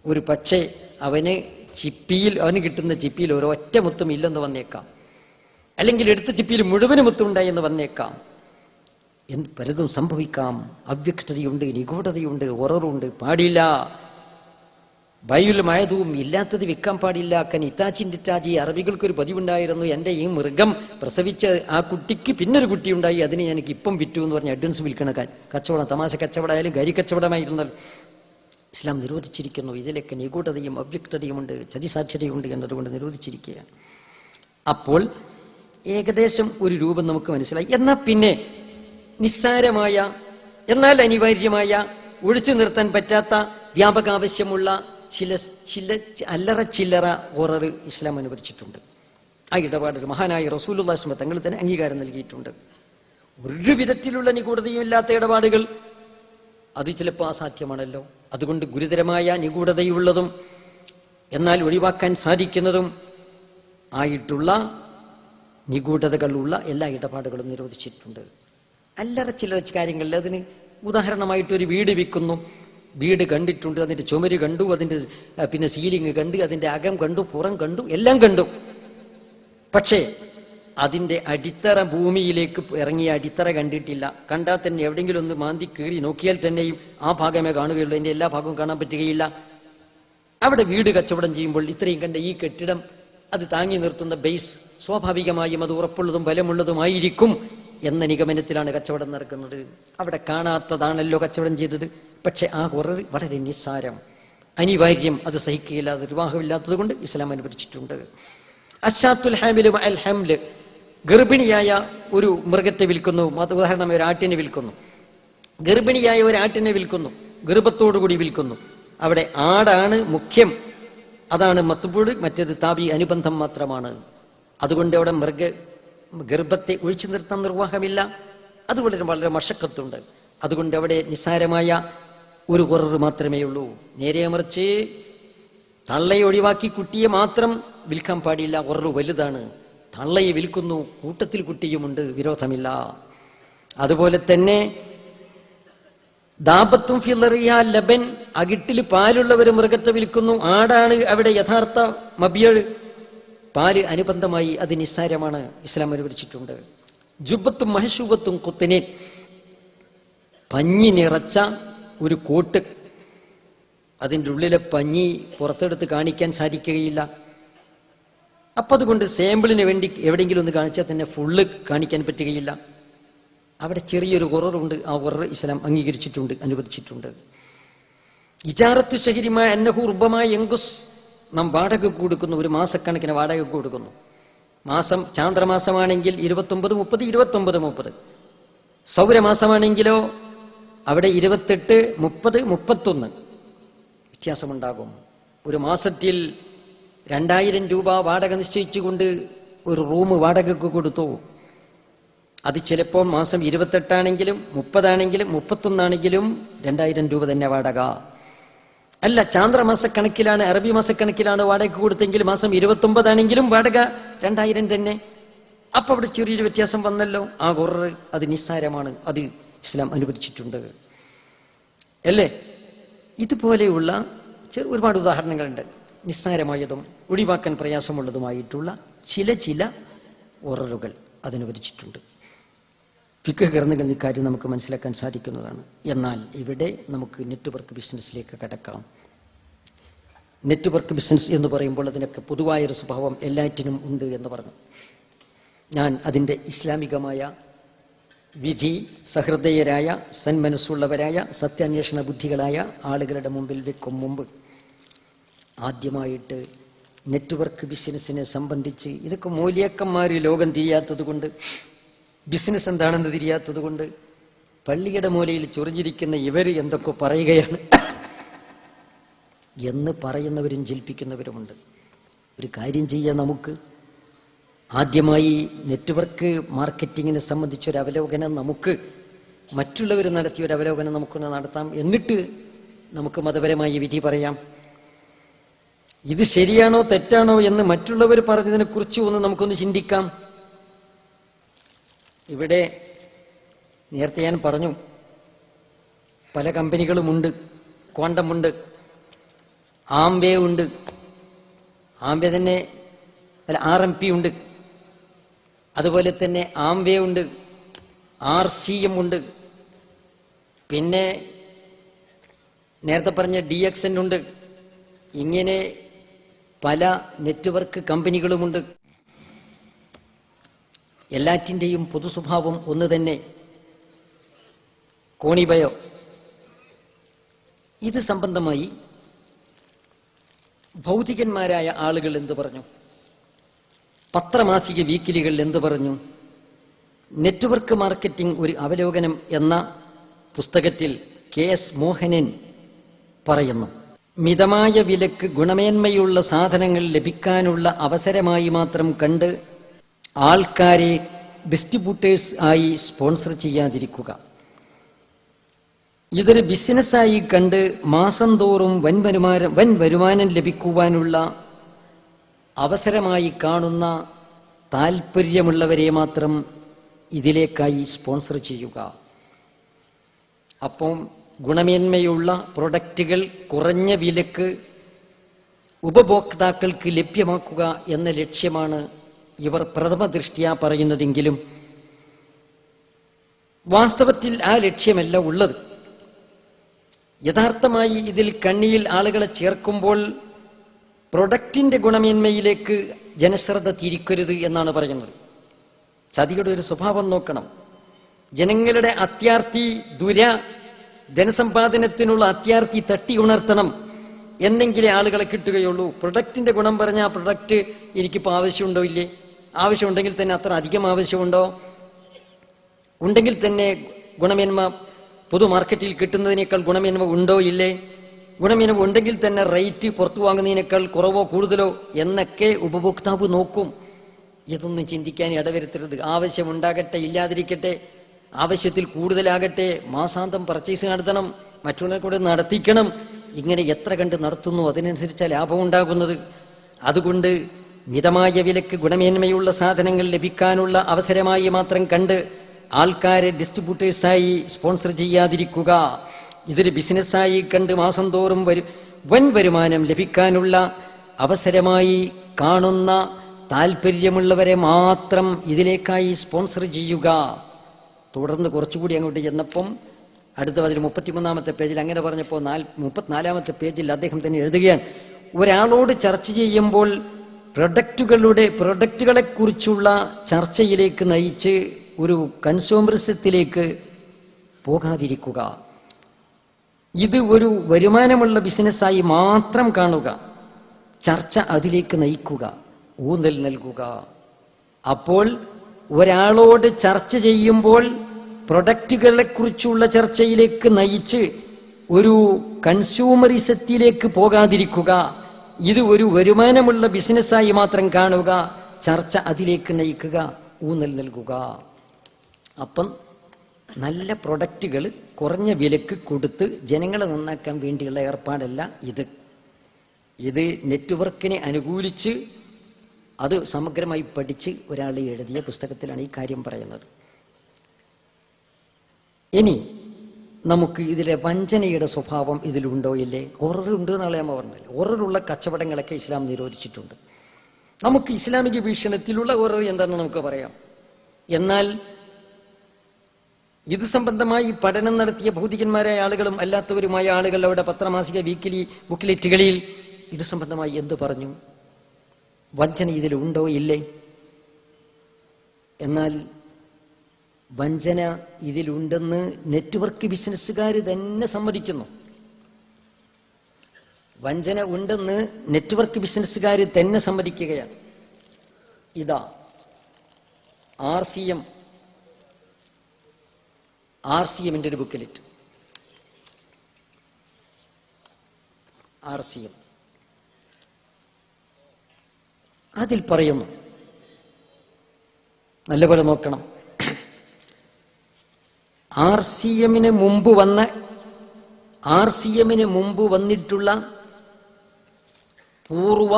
ഒരു പക്ഷേ അവന് കിട്ടുന്ന ചിപ്പിയിൽ ഒരൊറ്റ മുത്തും ഇല്ലെന്ന് വന്നേക്കാം, അല്ലെങ്കിൽ എടുത്ത ചിപ്പിയിൽ മുഴുവനും മുത്തുണ്ടായി എന്ന് വന്നേക്കാം. പലതും സംഭവിക്കാം. അവ്യക്തതയുണ്ട്, നിഗൂഢതയുണ്ട്, ഹൊററുണ്ട്. പാടില്ല. ബൈഉൽ മഅദൂം, ഇല്ലാത്തത് വിൽക്കാൻ പാടില്ല. ഇത്താച്ചി അറബികൾക്കൊരു പതിവുണ്ടായിരുന്നു, എൻ്റെ ഈ മൃഗം പ്രസവിച്ച ആ കുട്ടിക്ക് പിന്നൊരു കുട്ടി ഉണ്ടായി, അതിന് എനിക്ക് ഇപ്പം വിറ്റു എന്ന് പറഞ്ഞ് അഡ്വാൻസ് വിൽക്കണ കച്ചവടം, തമാശ കച്ചവടമായാലും ഗരി കച്ചവടമായിരുന്നാൽ ഇസ്ലാം നിരോധിച്ചിരിക്കുന്നു. ഇതിലൊക്കെ നിഗൂഢതയും അവ്യക്തതയുമുണ്ട്, ചതിസാധ്യതയുണ്ട് എന്നതുകൊണ്ട് നിരോധിച്ചിരിക്കുകയാണ്. അപ്പോൾ ഏകദേശം ഒരു രൂപം നമുക്ക് മനസ്സിലായി. എന്നാൽ പിന്നെ നിസ്സാരമായ എന്നാൽ അനിവാര്യമായ ഒഴിച്ചു നിർത്താൻ പറ്റാത്ത വ്യാപകാവശ്യമുള്ള ചില അല്ലറ ചില്ലറ ഹൊറർ ഇസ്ലാം അനുവദിച്ചിട്ടുണ്ട്. ആ ഇടപാട് മഹാനായ റസൂലുള്ളാഹി സ്വല്ലല്ലാഹു അലൈഹി വസല്ലം തങ്ങൾ തന്നെ അംഗീകാരം നൽകിയിട്ടുണ്ട്. ഒരു വിധത്തിലുള്ള നിഗൂഢതയും ഇല്ലാത്ത ഇടപാടുകൾ അത് ചിലപ്പോൾ അസാധ്യമാണല്ലോ. അതുകൊണ്ട് ഗുരുതരമായ നിഗൂഢതയുള്ളതും എന്നാൽ ഒഴിവാക്കാൻ സാധിക്കുന്നതും ആയിട്ടുള്ള നിഗൂഢതകളുള്ള എല്ലാ ഇടപാടുകളും നിരോധിച്ചിട്ടുണ്ട്. അല്ലറ ചില്ലറ കാര്യങ്ങളിൽ അതിന് ഉദാഹരണമായിട്ട് ഒരു വീട് വിൽക്കുന്നു, വീട് കണ്ടിട്ടുണ്ട്, അതിൻ്റെ ചുമര് കണ്ടു, അതിൻ്റെ പിന്നെ സീലിംഗ് കണ്ടു, അതിൻ്റെ അകം കണ്ടു, പുറം കണ്ടു, എല്ലാം കണ്ടു. പക്ഷേ അതിൻ്റെ അടിത്തറ ഭൂമിയിലേക്ക് ഇറങ്ങിയ അടിത്തറ കണ്ടിട്ടില്ല. കണ്ടാൽ തന്നെ എവിടെയെങ്കിലും ഒന്ന് മാന്തി കീറി നോക്കിയാൽ തന്നെയും ആ ഭാഗമേ കാണുകയുള്ളൂ, അതിൻ്റെ എല്ലാ ഭാഗവും കാണാൻ പറ്റുകയില്ല. അവിടെ വീട് കച്ചവടം ചെയ്യുമ്പോൾ ഇത്രയും കണ്ട ഈ കെട്ടിടം അത് താങ്ങി നിർത്തുന്ന ബേസ് സ്വാഭാവികമായും അത് ഉറപ്പുള്ളതും ബലമുള്ളതുമായിരിക്കും എന്ന നിഗമനത്തിലാണ് കച്ചവടം നടക്കുന്നത്. അവിടെ കാണാത്തതാണല്ലോ കച്ചവടം ചെയ്തത്. പക്ഷെ ആ ഹൊറർ വളരെ നിസ്സാരം, അനിവാര്യം, അത് സഹിക്കുകയില്ല. അത് വിവാഹമില്ലാത്തത് കൊണ്ട് ഇസ്ലാം അനുവദിച്ചിട്ടുണ്ട്. അശാത്തുൽ ഹാമില് അൽ ഹംല്, ഗർഭിണിയായ ഒരു മൃഗത്തെ വിൽക്കുന്നു. ഉദാഹരണം, ഒരു ആട്ടിനെ വിൽക്കുന്നു. ഗർഭിണിയായ ഒരു ആട്ടിനെ വിൽക്കുന്നു, ഗർഭത്തോടുകൂടി വിൽക്കുന്നു. അവിടെ ആടാണ് മുഖ്യം, അതാണ് മത്ബൂഅ്, മറ്റേത് താബി, അനുബന്ധം മാത്രമാണ്. അതുകൊണ്ട് അവിടെ ഗർഭത്തെ ഒഴിച്ചു നിർത്താൻ നിർവാഹമില്ല. അത് വളരെ മഷക്കത്തുണ്ട്. അതുകൊണ്ട് അവിടെ നിസ്സാരമായ ഒരു ഹൊറർ മാത്രമേ ഉള്ളൂ. നേരെ മറിച്ച് തള്ളയെ ഒഴിവാക്കി കുട്ടിയെ മാത്രം വിൽക്കാൻ പാടില്ല. ഹൊറർ വലുതാണ്. തള്ളയെ വിൽക്കുന്നു, കൂട്ടത്തിൽ കുട്ടിയുമുണ്ട്, വിരോധമില്ല. അതുപോലെ തന്നെ ദാബത്തും ഫിലറിയ ലബൻ, അകിട്ടിൽ പാലുള്ള ഒരു മൃഗത്തെ വിൽക്കുന്നു. ആടാണ് അവിടെ യഥാർത്ഥ മബിയഴ്, പാല് അനുബന്ധമായി, അത് നിസ്സാരമാണ്, ഇസ്ലാം അനുവദിച്ചിട്ടുണ്ട്. ജുബത്തും മഹശൂബത്തും കുത്തിനെ, പഞ്ഞി നിറച്ച ഒരു കോട്ട്, അതിൻ്റെ ഉള്ളിലെ പഞ്ഞി പുറത്തെടുത്ത് കാണിക്കാൻ സാധിക്കുകയില്ല. അപ്പം അതുകൊണ്ട് സാമ്പിളിന് വേണ്ടി എവിടെയെങ്കിലും ഒന്ന് കാണിച്ചാൽ തന്നെ ഫുള്ള് കാണിക്കാൻ പറ്റുകയില്ല. അവിടെ ചെറിയൊരു ഹൊററുണ്ട്. ആ ഹൊറർ ഇസ്ലാം അംഗീകരിച്ചിട്ടുണ്ട്, അനുവദിച്ചിട്ടുണ്ട്. ഇജാറത്തു ശഹരിമായ അന്നഹു റുബമായ എങ്കുസ്, നാം വാടക കൊടുക്കുന്നു, ഒരു മാസക്കണക്കിന് വാടക കൊടുക്കുന്നു. മാസം ചാന്ദ്രമാസമാണെങ്കിൽ 29, 30, 29, 30. സൗരമാസമാണെങ്കിലോ അവിടെ 28, 30, 31 വ്യത്യാസമുണ്ടാകും. ഒരു മാസത്തിൽ 2000 രൂപ വാടക നിശ്ചയിച്ചുകൊണ്ട് ഒരു റൂം വാടകയ്ക്ക് കൊടുത്തു. അത് ചിലപ്പോൾ മാസം 28 ആണെങ്കിലും 30 ആണെങ്കിലും 31 ആണെങ്കിലും 2000 രൂപ തന്നെ വാടക. അല്ല, ചാന്ദ്രമാസക്കണക്കിലാണ്, അറബി മാസക്കണക്കിലാണ് വാടക കൊടുത്തെങ്കിൽ മാസം 29 ആണെങ്കിലും വാടക 2000 തന്നെ. അപ്പൊ അവിടെ ചെറിയൊരു വ്യത്യാസം വന്നല്ലോ. ആ ഹൊറർ അത് നിസ്സാരമാണ്, അത് ഇസ്ലാം അനുവദിച്ചിട്ടുണ്ട്, അല്ലേ? ഇതുപോലെയുള്ള ഒരുപാട് ഉദാഹരണങ്ങളുണ്ട്. നിസ്സാരമായതും ഒഴിവാക്കാൻ പ്രയാസമുള്ളതുമായിട്ടുള്ള ചില ഹൊററുകൾ അതിനുവദിച്ചിട്ടുണ്ട്. ഫിഖ് ഗ്രന്ഥങ്ങളിൽ ഇക്കാര്യം നമുക്ക് മനസ്സിലാക്കാൻ സാധിക്കുന്നതാണ്. എന്നാൽ ഇവിടെ നമുക്ക് നെറ്റ്വർക്ക് ബിസിനസ്സിലേക്ക് കടക്കാം. നെറ്റ്വർക്ക് ബിസിനസ് എന്ന് പറയുമ്പോൾ അതിനൊക്കെ പൊതുവായൊരു സ്വഭാവം എല്ലാറ്റിനും ഉണ്ട് എന്ന് പറഞ്ഞു. ഞാൻ അതിൻ്റെ ഇസ്ലാമികമായ വിധി സഹൃദയരായ, സന്മനസ്സുള്ളവരായ, സത്യാന്വേഷണ ബുദ്ധികളായ ആളുകളുടെ മുമ്പിൽ വെക്കും മുമ്പ് ആദ്യമായിട്ട് നെറ്റ്വർക്ക് ബിസിനസ്സിനെ സംബന്ധിച്ച്, ഇതൊക്കെ മൂല്യക്കന്മാർ ലോകം തിരിയാത്തത് കൊണ്ട്, ബിസിനസ് എന്താണെന്ന് തിരിയാത്തത് കൊണ്ട്, പള്ളിയുടെ മൂലയിൽ ചൊറിഞ്ഞിരിക്കുന്ന ഇവർ എന്തൊക്കെ പറയുകയാണ് എന്ന് പറയുന്നവരും ജൽപ്പിക്കുന്നവരുമുണ്ട്. ഒരു കാര്യം ചെയ്യാൻ, നമുക്ക് ആദ്യമായി നെറ്റ്വർക്ക് മാർക്കറ്റിങ്ങിനെ സംബന്ധിച്ചൊരു അവലോകനം, നമുക്ക് മറ്റുള്ളവർ നടത്തിയൊരു അവലോകനം നമുക്കൊന്ന് നടത്താം. എന്നിട്ട് നമുക്ക് മതപരമായ വിധി പറയാം. ഇത് ശരിയാണോ തെറ്റാണോ എന്ന് മറ്റുള്ളവർ പറഞ്ഞതിനെ കുറിച്ച് നമുക്കൊന്ന് ചിന്തിക്കാം. ഇവിടെ നേരത്തെ ഞാൻ പറഞ്ഞു, പല കമ്പനികളുമുണ്ട്. ക്വാണ്ടമുണ്ട്, ആംബേ ഉണ്ട്, ആംബേ തന്നെ RMP ഉണ്ട്, അതുപോലെ തന്നെ ആംബേ ഉണ്ട്, RCM ഉണ്ട്, പിന്നെ നേരത്തെ പറഞ്ഞ DXN ഉണ്ട്. ഇങ്ങനെ പല നെറ്റ്വർക്ക് കമ്പനികളുമുണ്ട്. എല്ലാറ്റിൻ്റെയും പൊതു സ്വഭാവം ഒന്ന് തന്നെ, കോണിബയോ. ഇത് സംബന്ധമായി ഭൗതികന്മാരായ ആളുകൾ എന്തു പറഞ്ഞു, പത്രമാസിക വീക്കിലികൾ എന്തു പറഞ്ഞു? നെറ്റ്വർക്ക് മാർക്കറ്റിംഗ് ഒരു അവലോകനം എന്ന പുസ്തകത്തിൽ KS മോഹനൻ പറയുന്നു, മിതമായ വിലക്ക് ഗുണമേന്മയുള്ള സാധനങ്ങൾ ലഭിക്കാനുള്ള അവസരമായി മാത്രം കണ്ട് ആൾക്കാരെ ഡിസ്ട്രിബ്യൂട്ടേഴ്സ് ആയി സ്പോൺസർ ചെയ്യാതിരിക്കുക. ഇതൊരു ബിസിനസ്സായി കണ്ട് മാസം തോറും വൻ വരുമാനം ലഭിക്കുവാനുള്ള അവസരമായി കാണുന്ന താല്പര്യമുള്ളവരെ മാത്രം ഇതിലേക്കായി സ്പോൺസർ ചെയ്യുക. അപ്പം ഗുണമേന്മയുള്ള പ്രൊഡക്റ്റുകൾ കുറഞ്ഞ വിലക്ക് ഉപഭോക്താക്കൾക്ക് ലഭ്യമാക്കുക എന്ന ലക്ഷ്യമാണ് ഇവർ പ്രഥമ ദൃഷ്ട്യാ പറയുന്നതെങ്കിലും വാസ്തവത്തിൽ ആ ലക്ഷ്യമല്ല ഉള്ളത്. യഥാർത്ഥമായി ഇതിൽ കണ്ണിയിൽ ആളുകളെ ചേർക്കുമ്പോൾ പ്രൊഡക്റ്റിന്റെ ഗുണമേന്മയിലേക്ക് ജനശ്രദ്ധ തിരിക്കരുത് എന്നാണ് പറയുന്നത്. ചതിയുടെ ഒരു സ്വഭാവം നോക്കണം. ജനങ്ങളുടെ അത്യാർത്തി ധനസമ്പാദനത്തിനുള്ള അത്യാർത്തി തട്ടി ഉണർത്തണം എന്നെങ്കിലേ ആളുകളെ കിട്ടുകയുള്ളൂ. പ്രൊഡക്റ്റിന്റെ ഗുണം പറഞ്ഞാൽ ആ പ്രൊഡക്റ്റ് എനിക്കിപ്പോൾ ആവശ്യമുണ്ടോ ഇല്ലേ? ആവശ്യമുണ്ടെങ്കിൽ തന്നെ അത്ര അധികം ആവശ്യമുണ്ടോ? ഉണ്ടെങ്കിൽ തന്നെ ഗുണമേന്മ പൊതു മാർക്കറ്റിൽ കിട്ടുന്നതിനേക്കാൾ ഗുണമേന്മ ഉണ്ടോ ഇല്ലേ? ഗുണമേന്മ ഉണ്ടെങ്കിൽ തന്നെ റേറ്റ് പുറത്തു വാങ്ങുന്നതിനേക്കാൾ കുറവോ കൂടുതലോ എന്നൊക്കെ ഉപഭോക്താവ് നോക്കും. ഇതൊന്നും ചിന്തിക്കാൻ ഇടവരുത്തരുത്. ആവശ്യമുണ്ടാകട്ടെ, ഇല്ലാതിരിക്കട്ടെ, ആവശ്യത്തിൽ കൂടുതലാകട്ടെ, മാസാന്തം പർച്ചേസ് നടത്തണം, മറ്റുള്ളവരെ കൂടെ നടത്തിക്കണം. ഇങ്ങനെ എത്ര കണ്ട് നടത്തുന്നു അതിനനുസരിച്ചാണ് ലാഭം ഉണ്ടാകുന്നത്. അതുകൊണ്ട് മിതമായ വിലക്ക് ഗുണമേന്മയുള്ള സാധനങ്ങൾ ലഭിക്കാനുള്ള അവസരമായി മാത്രം കണ്ട് ആൾക്കാരെ ഡിസ്ട്രിബ്യൂട്ടേഴ്സായി സ്പോൺസർ ചെയ്യാതിരിക്കുക. ഇതൊരു ബിസിനസ്സായി കണ്ട് മാസം തോറും വൻ വരുമാനം ലഭിക്കാനുള്ള അവസരമായി കാണുന്ന താല്പര്യമുള്ളവരെ മാത്രം ഇതിലേക്കായി സ്പോൺസർ ചെയ്യുക. തുടർന്ന് കുറച്ചുകൂടി അങ്ങോട്ട് ചെന്നപ്പം അടുത്ത അതിൽ 33-ാമത്തെ പേജിൽ അങ്ങനെ പറഞ്ഞപ്പോൾ 34-ാമത്തെ പേജിൽ അദ്ദേഹം തന്നെ എഴുതുകയാണ്, ഒരാളോട് ചർച്ച ചെയ്യുമ്പോൾ പ്രൊഡക്റ്റുകളെ കുറിച്ചുള്ള ചർച്ചയിലേക്ക് നയിച്ച് ഒരു കൺസ്യൂമറിസത്തിലേക്ക് പോകാതിരിക്കുക. ഇത് ഒരു വരുമാനമുള്ള ബിസിനസ്സായി മാത്രം കാണുക. ചർച്ച അതിലേക്ക് നയിക്കുക, ഊന്നൽ നൽകുക. അപ്പോൾ ഒരാളോട് ചർച്ച ചെയ്യുമ്പോൾ പ്രൊഡക്റ്റുകളെ കുറിച്ചുള്ള ചർച്ചയിലേക്ക് നയിച്ച് ഒരു കൺസ്യൂമറിസത്തിലേക്ക് പോകാതിരിക്കുക. ഇത് ഒരു വരുമാനമുള്ള ബിസിനസ്സായി മാത്രം കാണുക. ചർച്ച അതിലേക്ക് നയിക്കുക, ഊന്നൽ നൽകുക. അപ്പം നല്ല പ്രൊഡക്റ്റുകൾ കുറഞ്ഞ വിലക്ക് കൊടുത്ത് ജനങ്ങളെ നന്നാക്കാൻ വേണ്ടിയുള്ള ഏർപ്പാടല്ല ഇത്. ഇത് നെറ്റ്വർക്കിനെ അനുകൂലിച്ച് അത് സമഗ്രമായി പഠിച്ച് ഒരാൾ എഴുതിയ പുസ്തകത്തിലാണ് ഈ കാര്യം പറയുന്നത്. ഇനി നമുക്ക് ഇതിലെ വഞ്ചനയുടെ സ്വഭാവം ഇതിലുണ്ടോ ഇല്ലേ? ഹൊററുണ്ട് എന്നാണ് ഞാൻ പറഞ്ഞത്. ഹൊററുള്ള കച്ചവടങ്ങളൊക്കെ ഇസ്ലാം നിരോധിച്ചിട്ടുണ്ട്. നമുക്ക് ഇസ്ലാമിക വീക്ഷണത്തിലുള്ള ഹൊറർ എന്താണെന്ന് നമുക്ക് പറയാം. എന്നാൽ ഇത് സംബന്ധമായി പഠനം നടത്തിയ ഭൗതികന്മാരായ ആളുകളും അല്ലാത്തവരുമായ ആളുകൾ അവിടെ പത്രമാസിക വീക്കിലി ബുക്ക്ലെറ്റുകളിൽ ഇത് സംബന്ധമായി എന്ത് പറഞ്ഞു? വഞ്ചന ഇതിലുണ്ടോ ഇല്ലേ? എന്നാൽ വഞ്ചന ഇതിലുണ്ടെന്ന് നെറ്റ്വർക്ക് ബിസിനസ്സുകാർ തന്നെ സമ്മതിക്കുന്നു. വഞ്ചന ഉണ്ടെന്ന് നെറ്റ്വർക്ക് ബിസിനസ്സുകാർ തന്നെ സമ്മതിക്കുകയാണ്. ഇതാ RCMന്റെ ഒരു ബുക്കിലെറ്റ്. RCM അതിൽ പറയുന്നു, നല്ലപോലെ നോക്കണം. RCMന് മുമ്പ് വന്നിട്ടുള്ള പൂർവ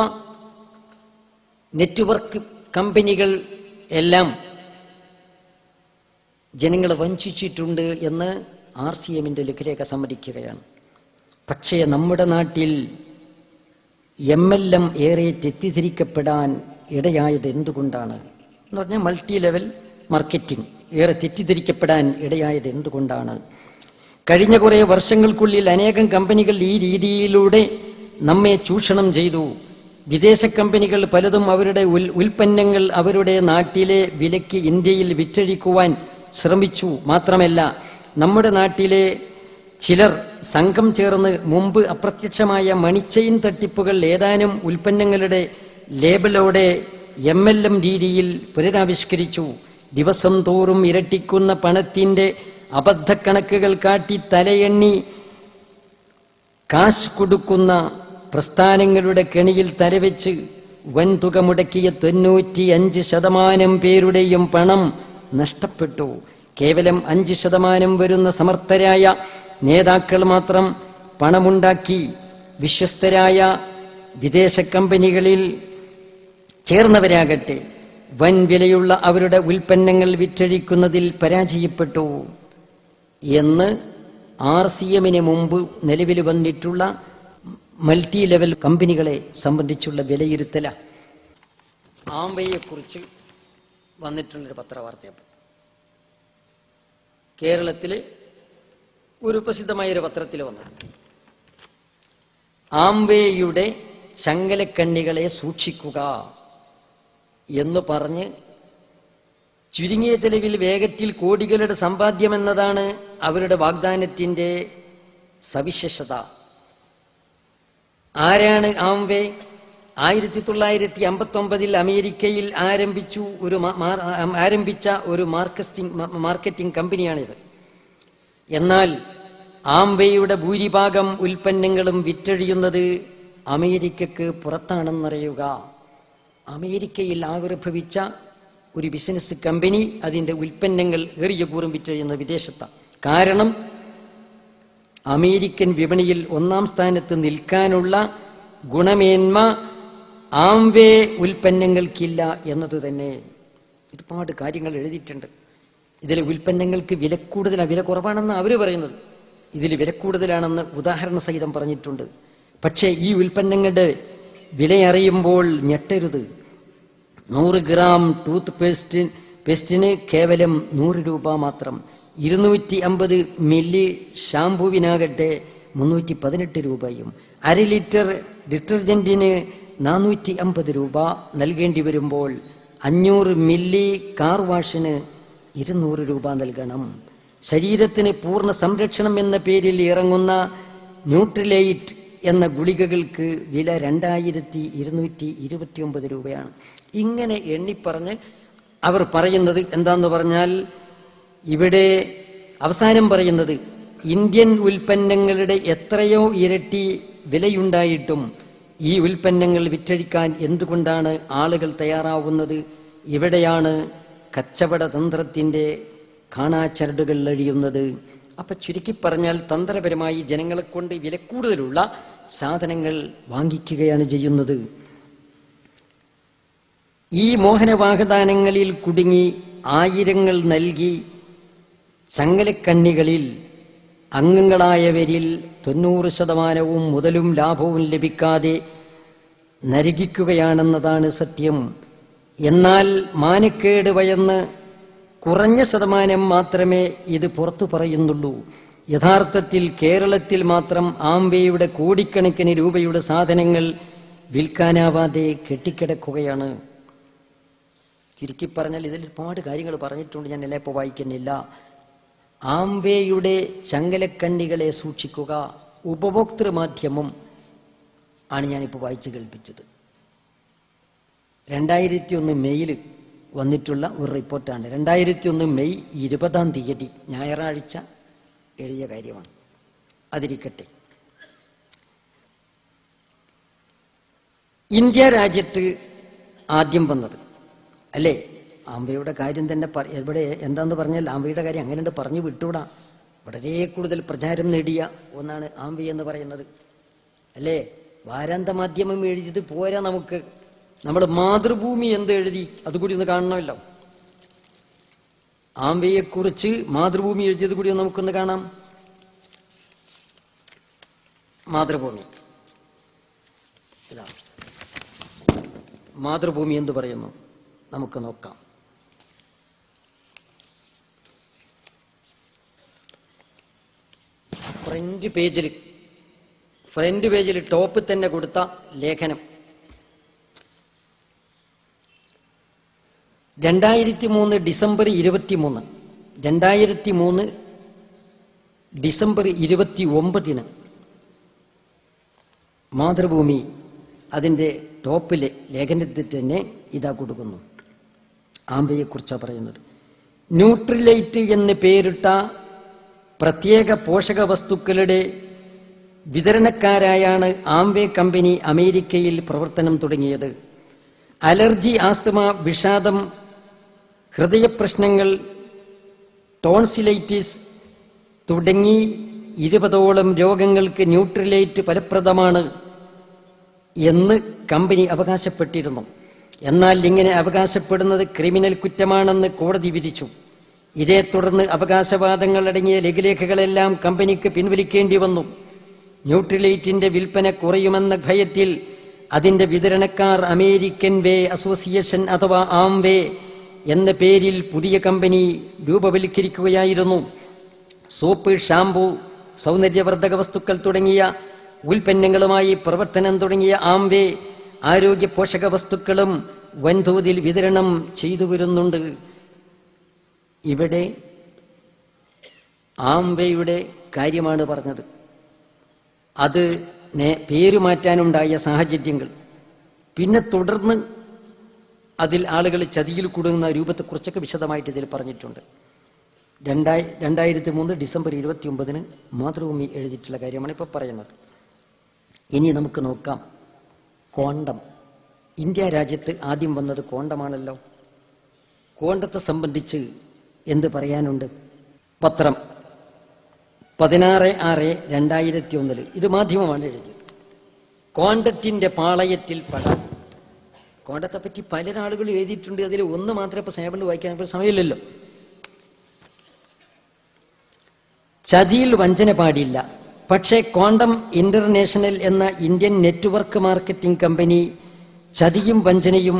നെറ്റ്വർക്ക് കമ്പനികൾ എല്ലാം ജനങ്ങളെ വഞ്ചിച്ചിട്ടുണ്ട് എന്ന് RCMന്റെ ലഘുലേഖ സമ്മതിക്കുകയാണ്. പക്ഷേ നമ്മുടെ നാട്ടിൽ MLM ഏറെ തെറ്റിദ്ധരിക്കപ്പെടാൻ ഇടയായത് എന്തുകൊണ്ടാണ് എന്ന് പറഞ്ഞാൽ മൾട്ടി ലെവൽ മാർക്കറ്റിംഗ് ഏറെ തെറ്റിദ്ധരിക്കപ്പെടാൻ ഇടയായത് എന്തുകൊണ്ടാണ്? കഴിഞ്ഞ കുറേ വർഷങ്ങൾക്കുള്ളിൽ അനേകം കമ്പനികൾ ഈ രീതിയിലൂടെ നമ്മെ ചൂഷണം ചെയ്തു. വിദേശ കമ്പനികൾ പലതും അവരുടെ ഉൽപ്പന്നങ്ങൾ അവരുടെ നാട്ടിലെ വിലയ്ക്ക് ഇന്ത്യയിൽ വിറ്റഴിക്കുവാൻ ശ്രമിച്ചു. മാത്രമല്ല, നമ്മുടെ നാട്ടിലെ ചിലർ സംഘം ചേർന്ന് മുമ്പ് അപ്രത്യക്ഷമായ മണിച്ചെയിൻ തട്ടിപ്പുകൾ ഏതാനും ഉൽപ്പന്നങ്ങളുടെ ലേബലോടെ MLM രീതിയിൽ പുനരാവിഷ്കരിച്ചു. ദിവസം തോറും ഇരട്ടിക്കുന്ന പണത്തിന്റെ അബദ്ധക്കണക്കുകൾ കാട്ടി തലയെണ്ണി കാശ് കൊടുക്കുന്ന പ്രസ്ഥാനങ്ങളുടെ കെണിയിൽ തലവെച്ച് വൻതുക മുടക്കിയ 95% പേരുടെയും പണം നഷ്ടപ്പെട്ടു. കേവലം 5% വരുന്ന സമർത്ഥരായ നേതാക്കൾ മാത്രം പണമുണ്ടാക്കി വിശ്വസ്തരായ വിദേശ കമ്പനികളിൽ ചേർന്നവരാകട്ടെ വൻ വിലയുള്ള അവരുടെ ഉൽപ്പന്നങ്ങൾ വിറ്റഴിക്കുന്നതിൽ പരാജയപ്പെട്ടു എന്ന് RCMന് മുമ്പ് നിലവിൽ വന്നിട്ടുള്ള മൾട്ടി ലെവൽ കമ്പനികളെ സംബന്ധിച്ചുള്ള വിലയിരുത്തല. ആംവെയെക്കുറിച്ച് വന്നിട്ടുള്ളൊരു പത്രവാർത്തയപ്പോൾ കേരളത്തിലെ ഒരു പ്രസിദ്ധമായൊരു പത്രത്തിൽ വന്നിട്ടുണ്ട്. ആംവെയുടെ ചങ്ങലക്കണ്ണികളെ സൂക്ഷിക്കുക എന്ന് പറഞ്ഞ് ചുരുങ്ങിയ ചെലവിൽ വേഗത്തിൽ കോടികളുടെ സമ്പാദ്യമെന്നതാണ് അവരുടെ വാഗ്ദാനത്തിന്റെ സവിശേഷത. ആരാണ് ആംവേ? 1959 അമേരിക്കയിൽ ആരംഭിച്ച ഒരു മാർക്കറ്റിംഗ് കമ്പനിയാണിത്. എന്നാൽ ആംവേയുടെ ഭൂരിഭാഗം ഉൽപ്പന്നങ്ങളും വിറ്റഴിയുന്നത് അമേരിക്കക്ക് പുറത്താണെന്നറിയുക. അമേരിക്കയിൽ ആവിർഭവിച്ച ഒരു ബിസിനസ് കമ്പനി അതിന്റെ ഉൽപ്പന്നങ്ങൾ ഏറിയ കൂറും വിറ്റഴിയുന്നത് വിദേശത്താണ്. കാരണം അമേരിക്കൻ വിപണിയിൽ 1-ാം സ്ഥാനത്ത് നിൽക്കാനുള്ള ഗുണമേന്മ ആംവേ ഉൽപ്പന്നങ്ങൾക്കില്ല എന്നത് തന്നെ. ഒരുപാട് കാര്യങ്ങൾ എഴുതിയിട്ടുണ്ട്. ഇതിലെ ഉൽപ്പന്നങ്ങൾക്ക് വില കൂടുതലാണ്, വില കുറവാണെന്ന് അവർ പറയുന്നത്. ഇതിൽ വില കൂടുതലാണെന്ന് ഉദാഹരണ സഹിതം പറഞ്ഞിട്ടുണ്ട്. പക്ഷേ ഈ ഉൽപ്പന്നങ്ങളുടെ വില അറിയുമ്പോൾ ഞെട്ടരുത്. 100 ഗ്രാം ടൂത്ത് പേസ്റ്റിന് കേവലം 100 രൂപ മാത്രം. 250 മില്ലി ഷാംപൂവിനാകട്ടെ 318 രൂപയും. 1/2 ലിറ്റർ ഡിറ്റർജന്റിന് 450 രൂപ നൽകേണ്ടി വരുമ്പോൾ 500 മില്ലി കാർ വാഷിന് 200 രൂപ നൽകണം. ശരീരത്തിന് പൂർണ്ണ സംരക്ഷണം എന്ന പേരിൽ ഇറങ്ങുന്ന ന്യൂട്രിലൈറ്റ് എന്ന ഗുളികകൾക്ക് വില 2229 രൂപയാണ്. ഇങ്ങനെ എണ്ണിപ്പറഞ്ഞ് അവർ പറയുന്നത് എന്താന്ന് പറഞ്ഞാൽ, ഇവിടെ അവസാനം പറയുന്നത് ഇന്ത്യൻ ഉൽപ്പന്നങ്ങളുടെ എത്രയോ ഇരട്ടി വിലയുണ്ടായിട്ടും ഈ ഉൽപ്പന്നങ്ങൾ വിറ്റഴിക്കാൻ എന്തുകൊണ്ടാണ് ആളുകൾ തയ്യാറാവുന്നത്? ഇവിടെയാണ് കച്ചവട തന്ത്രത്തിന്റെ കാണാച്ചരടുകൾ അഴിയുന്നത്. അപ്പൊ ചുരുക്കി പറഞ്ഞാൽ തന്ത്രപരമായി ജനങ്ങളെ കൊണ്ട് വില കൂടുതലുള്ള സാധനങ്ങൾ വാങ്ങിക്കുകയാണ് ചെയ്യുന്നത്. ഈ മോഹനവാഗ്ദാനങ്ങളിൽ കുടുങ്ങി ആയിരങ്ങൾ നൽകി ചങ്ങലക്കണ്ണികളിൽ അംഗങ്ങളായവരിൽ 90% മുതലും ലാഭവും ലഭിക്കാതെ നരകിക്കുകയാണെന്നതാണ് സത്യം. എന്നാൽ മാനക്കേട് ഭയന്ന് കുറഞ്ഞ ശതമാനം മാത്രമേ ഇത് പുറത്തു പറയുന്നുള്ളൂ. യഥാർത്ഥത്തിൽ കേരളത്തിൽ മാത്രം ആംവേയുടെ കോടിക്കണക്കിന് രൂപയുടെ സാധനങ്ങൾ വിൽക്കാനാവാതെ കെട്ടിക്കിടക്കുകയാണ്. ചുരുക്കി പറഞ്ഞാൽ ഇതിൽ ഒരുപാട് കാര്യങ്ങൾ പറഞ്ഞിട്ടുണ്ട്, ഞാൻ എല്ലാം ഇപ്പോൾ വായിക്കുന്നില്ല. ആംവേയുടെ ചങ്ങലക്കണ്ണികളെ സൂക്ഷിക്കുക, ഉപഭോക്തൃ മാധ്യമം ആണ് ഞാനിപ്പോൾ വായിച്ചു കേൾപ്പിച്ചത്. 2001 മെയ്യിൽ വന്നിട്ടുള്ള ഒരു റിപ്പോർട്ടാണ്. 2001 മെയ് 20-ാം തീയതി ഞായറാഴ്ച എഴുതിയ കാര്യമാണ്. അതിരിക്കട്ടെ, ഇന്ത്യ രാജ്യത്ത് ആദ്യം വന്നത് അല്ലേ ആംബയുടെ കാര്യം തന്നെ. ഇവിടെ എന്താന്ന് പറഞ്ഞാൽ ആംബയുടെ കാര്യം അങ്ങനെ പറഞ്ഞു വിട്ടൂടാ. വളരെ കൂടുതൽ പ്രചാരം നേടിയ ഒന്നാണ് ആംബി എന്ന് പറയുന്നത് അല്ലേ. വാരാന്ത മാധ്യമം എഴുതിയത് പോരാ, നമുക്ക് നമ്മൾ മാതൃഭൂമി എന്ത് എഴുതി അതുകൂടി ഒന്ന് കാണണമല്ലോ. ആംബയെക്കുറിച്ച് മാതൃഭൂമി എഴുതിയത് കൂടി നമുക്കൊന്ന് കാണാം. മാതൃഭൂമി ഇതാണ്. മാതൃഭൂമി എന്ത് പറയുന്നു നമുക്ക് നോക്കാം. ഫ്രണ്ട് പേജിൽ ടോപ്പ് തന്നെ കൊടുത്ത ലേഖനം 2003 ഡിസംബർ 23 2003 ഡിസംബർ 29 മാതൃഭൂമി അതിന്റെ ടോപ്പിലെ ലേഖനത്തിൽ തന്നെ ഇതാ കൊടുക്കുന്നു. ആംബയെക്കുറിച്ചാണ് പറയുന്നത്. ന്യൂട്രിലൈറ്റ് എന്ന് പേരിട്ട പ്രത്യേക പോഷക വസ്തുക്കളുടെ വിതരണക്കാരായാണ് ആംബെ കമ്പനി അമേരിക്കയിൽ പ്രവർത്തനം തുടങ്ങിയത്. അലർജി, ആസ്തമ, വിഷാദം, ഹൃദയപ്രശ്നങ്ങൾ, ടോൺസിലൈറ്റിസ് തുടങ്ങി 20ഓളം രോഗങ്ങൾക്ക് ന്യൂട്രിലൈറ്റ് ഫലപ്രദമാണ് എന്ന് കമ്പനി അവകാശപ്പെട്ടിരുന്നു. എന്നാൽ ഇങ്ങനെ അവകാശപ്പെടുന്നത് ക്രിമിനൽ കുറ്റമാണെന്ന് കോടതി വിധിച്ചു. ഇതേ തുടർന്ന് അവകാശവാദങ്ങൾ അടങ്ങിയ ലഘുലേഖകളെല്ലാം കമ്പനിക്ക് പിൻവലിക്കേണ്ടി വന്നു. ന്യൂട്രിലൈറ്റിന്റെ വിൽപ്പന കുറയുമെന്ന ഭയത്തിൽ അതിന്റെ വിതരണക്കാർ അമേരിക്കൻ വേ അസോസിയേഷൻ അഥവാ ആംവേ എന്ന പേരിൽ പുതിയ കമ്പനി രൂപവൽക്കരിക്കുകയായിരുന്നു. സോപ്പ്, ഷാംപൂ, സൗന്ദര്യവർദ്ധക വസ്തുക്കൾ തുടങ്ങിയ ഉൽപ്പന്നങ്ങളുമായി പ്രവർത്തനം തുടങ്ങിയ ആംവേ ആരോഗ്യ പോഷക വസ്തുക്കളും വൻതോതിൽ വിതരണം ചെയ്തു വരുന്നുണ്ട്. ഇവിടെ ആംബയുടെ കാര്യമാണ് പറഞ്ഞത്. അത് പേര് മാറ്റാനുണ്ടായ സാഹചര്യങ്ങൾ, പിന്നെ തുടർന്ന് അതിൽ ആളുകൾ ചതിയിൽ കുടുങ്ങുന്ന രൂപത്തെക്കുറിച്ചൊക്കെ വിശദമായിട്ട് ഇതിൽ പറഞ്ഞിട്ടുണ്ട്. 2003 ഡിസംബർ 29 മാതൃഭൂമി എഴുതിയിട്ടുള്ള കാര്യമാണ് ഇപ്പോൾ പറയുന്നത്. ഇനി നമുക്ക് നോക്കാം കോണ്ടം. ഇന്ത്യ രാജ്യത്ത് ആദ്യം വന്നത് കോണ്ടമാണല്ലോ. കോണ്ടത്തെ സംബന്ധിച്ച് എന്ത് പറയാനുണ്ട്? പത്രം 16/6/2001, ഇത് മാധ്യമമാണ് എഴുതിയത്. കോണ്ടത്തിന്റെ പാളയത്തിൽ പട. കോണ്ടത്തെ പറ്റി പല ആളുകളും എഴുതിയിട്ടുണ്ട്. അതിൽ ഒന്ന് മാത്രമേ ഇപ്പൊ സേവണ്ട് വായിക്കാൻ സമയമില്ലല്ലോ. ചതിയിൽ വഞ്ചന പാടില്ല. പക്ഷേ കോണ്ടം ഇന്റർനാഷണൽ എന്ന ഇന്ത്യൻ നെറ്റ്വർക്ക് മാർക്കറ്റിംഗ് കമ്പനി ചതിയും വഞ്ചനയും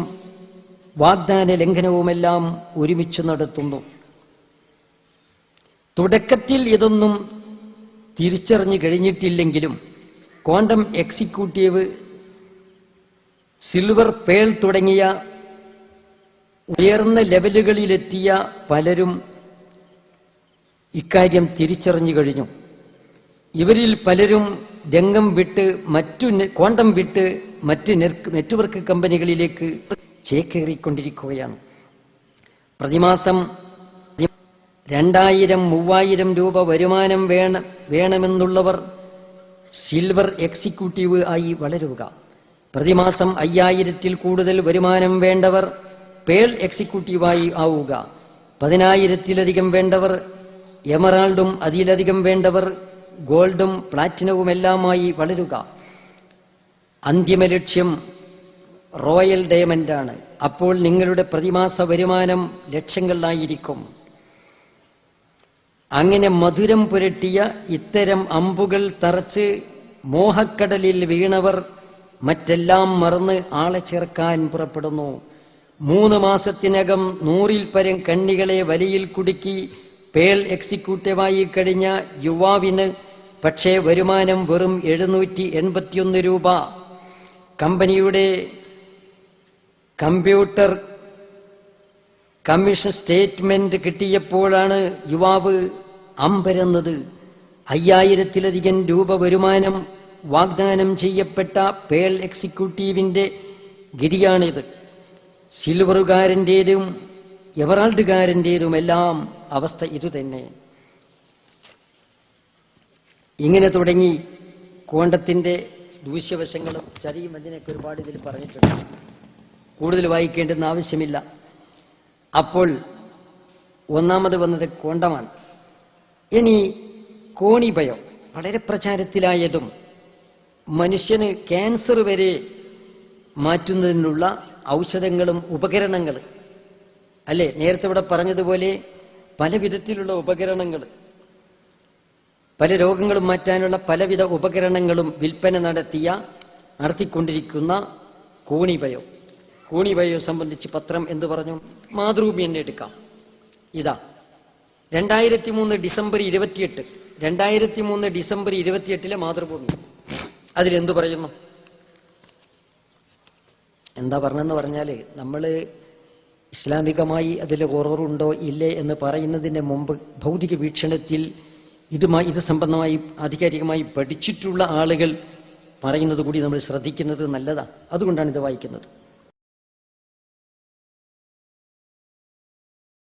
വാഗ്ദാന ലംഘനവുമെല്ലാം ഒരുമിച്ച് നടത്തുന്നു. തുടക്കത്തിൽ ഇതൊന്നും തിരിച്ചറിഞ്ഞു കഴിഞ്ഞിട്ടില്ലെങ്കിലും ക്വാണ്ടം എക്സിക്യൂട്ടീവ്, സിൽവർ പേൾ തുടങ്ങിയ ഉയർന്ന ലെവലുകളിലെത്തിയ പലരും ഇക്കാര്യം തിരിച്ചറിഞ്ഞു കഴിഞ്ഞു. ഇവരിൽ പലരും രംഗം വിട്ട് ക്വാണ്ടം വിട്ട് മറ്റ് നെറ്റ്വർക്ക് കമ്പനികളിലേക്ക് ചേക്കേറിക്കൊണ്ടിരിക്കുകയാണ്. പ്രതിമാസം 2000-3000 രൂപ വരുമാനം വേണമെന്നുള്ളവർ സിൽവർ എക്സിക്യൂട്ടീവ് ആയി വളരുക. പ്രതിമാസം 5000-ൽ കൂടുതൽ വരുമാനം വേണ്ടവർ പേൾ എക്സിക്യൂട്ടീവായി ആവുക. 10,000-ലധികം വേണ്ടവർ എമറാൾഡും അതിലധികം വേണ്ടവർ ഗോൾഡും പ്ലാറ്റിനവുമെല്ലാമായി വളരുക. അന്തിമ ലക്ഷ്യം റോയൽ ഡയമണ്ടാണ്. അപ്പോൾ നിങ്ങളുടെ പ്രതിമാസ വരുമാനം ലക്ഷങ്ങളിലായിരിക്കും. അങ്ങനെ മധുരം പുരട്ടിയ ഇത്തരം അമ്പുകൾ തറച്ച് മോഹക്കടലിൽ വീണവർ മറ്റെല്ലാം മറന്ന് ആളെ ചേർക്കാൻ പുറപ്പെടുന്നു. 3 മാസത്തിനകം 100-ൽ പരം കണ്ണികളെ വലയിൽ കുടുക്കി പേൾ എക്സിക്യൂട്ടീവായി കഴിഞ്ഞ യുവാവിന് പക്ഷേ വരുമാനം വെറും 781 രൂപ. കമ്പനിയുടെ കമ്പ്യൂട്ടർ കമ്മീഷൻ സ്റ്റേറ്റ്മെന്റ് കിട്ടിയപ്പോഴാണ് യുവാവ് അമ്പരന്നത്. 5000-ലധികം രൂപ വരുമാനം വാഗ്ദാനം ചെയ്യപ്പെട്ട പേൾ എക്സിക്യൂട്ടീവിന്റെ ഗിരിയാണിത്. സിൽവറുകാരൻ്റെതും എമറാൾഡുകാരൻ്റെതുമെല്ലാം അവസ്ഥ ഇതുതന്നെ. ഇങ്ങനെ തുടങ്ങി കോണ്ടത്തിന്റെ ദൂഷ്യവശങ്ങളും ചതിയും അതിനൊക്കെ ഒരുപാട് ഇതിൽ പറഞ്ഞിട്ടുണ്ട്. കൂടുതൽ വായിക്കേണ്ടെന്ന് ആവശ്യമില്ല. അപ്പോൾ ഒന്നാമത് വന്നത് കോണ്ടമാണ്. ഇനി കോണിബയോ, വളരെ പ്രചാരത്തിലായതും മനുഷ്യന് ക്യാൻസർ വരെ മാറ്റുന്നതിനുള്ള ഔഷധങ്ങളും ഉപകരണങ്ങൾ അല്ലേ? നേരത്തെ ഇവിടെ പറഞ്ഞതുപോലെ പല വിധത്തിലുള്ള ഉപകരണങ്ങൾ, പല രോഗങ്ങളും മാറ്റാനുള്ള പലവിധ ഉപകരണങ്ങളും വിൽപ്പന നടത്തിക്കൊണ്ടിരിക്കുന്ന കോണിബയോ സംബന്ധിച്ച് പത്രം എന്ത് പറഞ്ഞു? മാതൃഭൂമി തന്നെ എടുക്കാം. ഇതാ 2003 ഡിസംബർ 28, 2003 ഡിസംബർ 28 മാതൃഭൂമി. അതിലെന്തു പറയുന്നു? എന്താ പറഞ്ഞെന്ന് പറഞ്ഞാല്, നമ്മൾ ഇസ്ലാമികമായി അതിൽ ഹൊററുണ്ടോ ഇല്ലേ എന്ന് പറയുന്നതിന് മുമ്പ് ഭൗതിക വീക്ഷണത്തിൽ ഇത് സംബന്ധമായി ആധികാരികമായി പഠിച്ചിട്ടുള്ള ആളുകൾ പറയുന്നത് കൂടി നമ്മൾ ശ്രദ്ധിക്കുന്നത് നല്ലതാണ്. അതുകൊണ്ടാണ് ഇത് വായിക്കുന്നത്.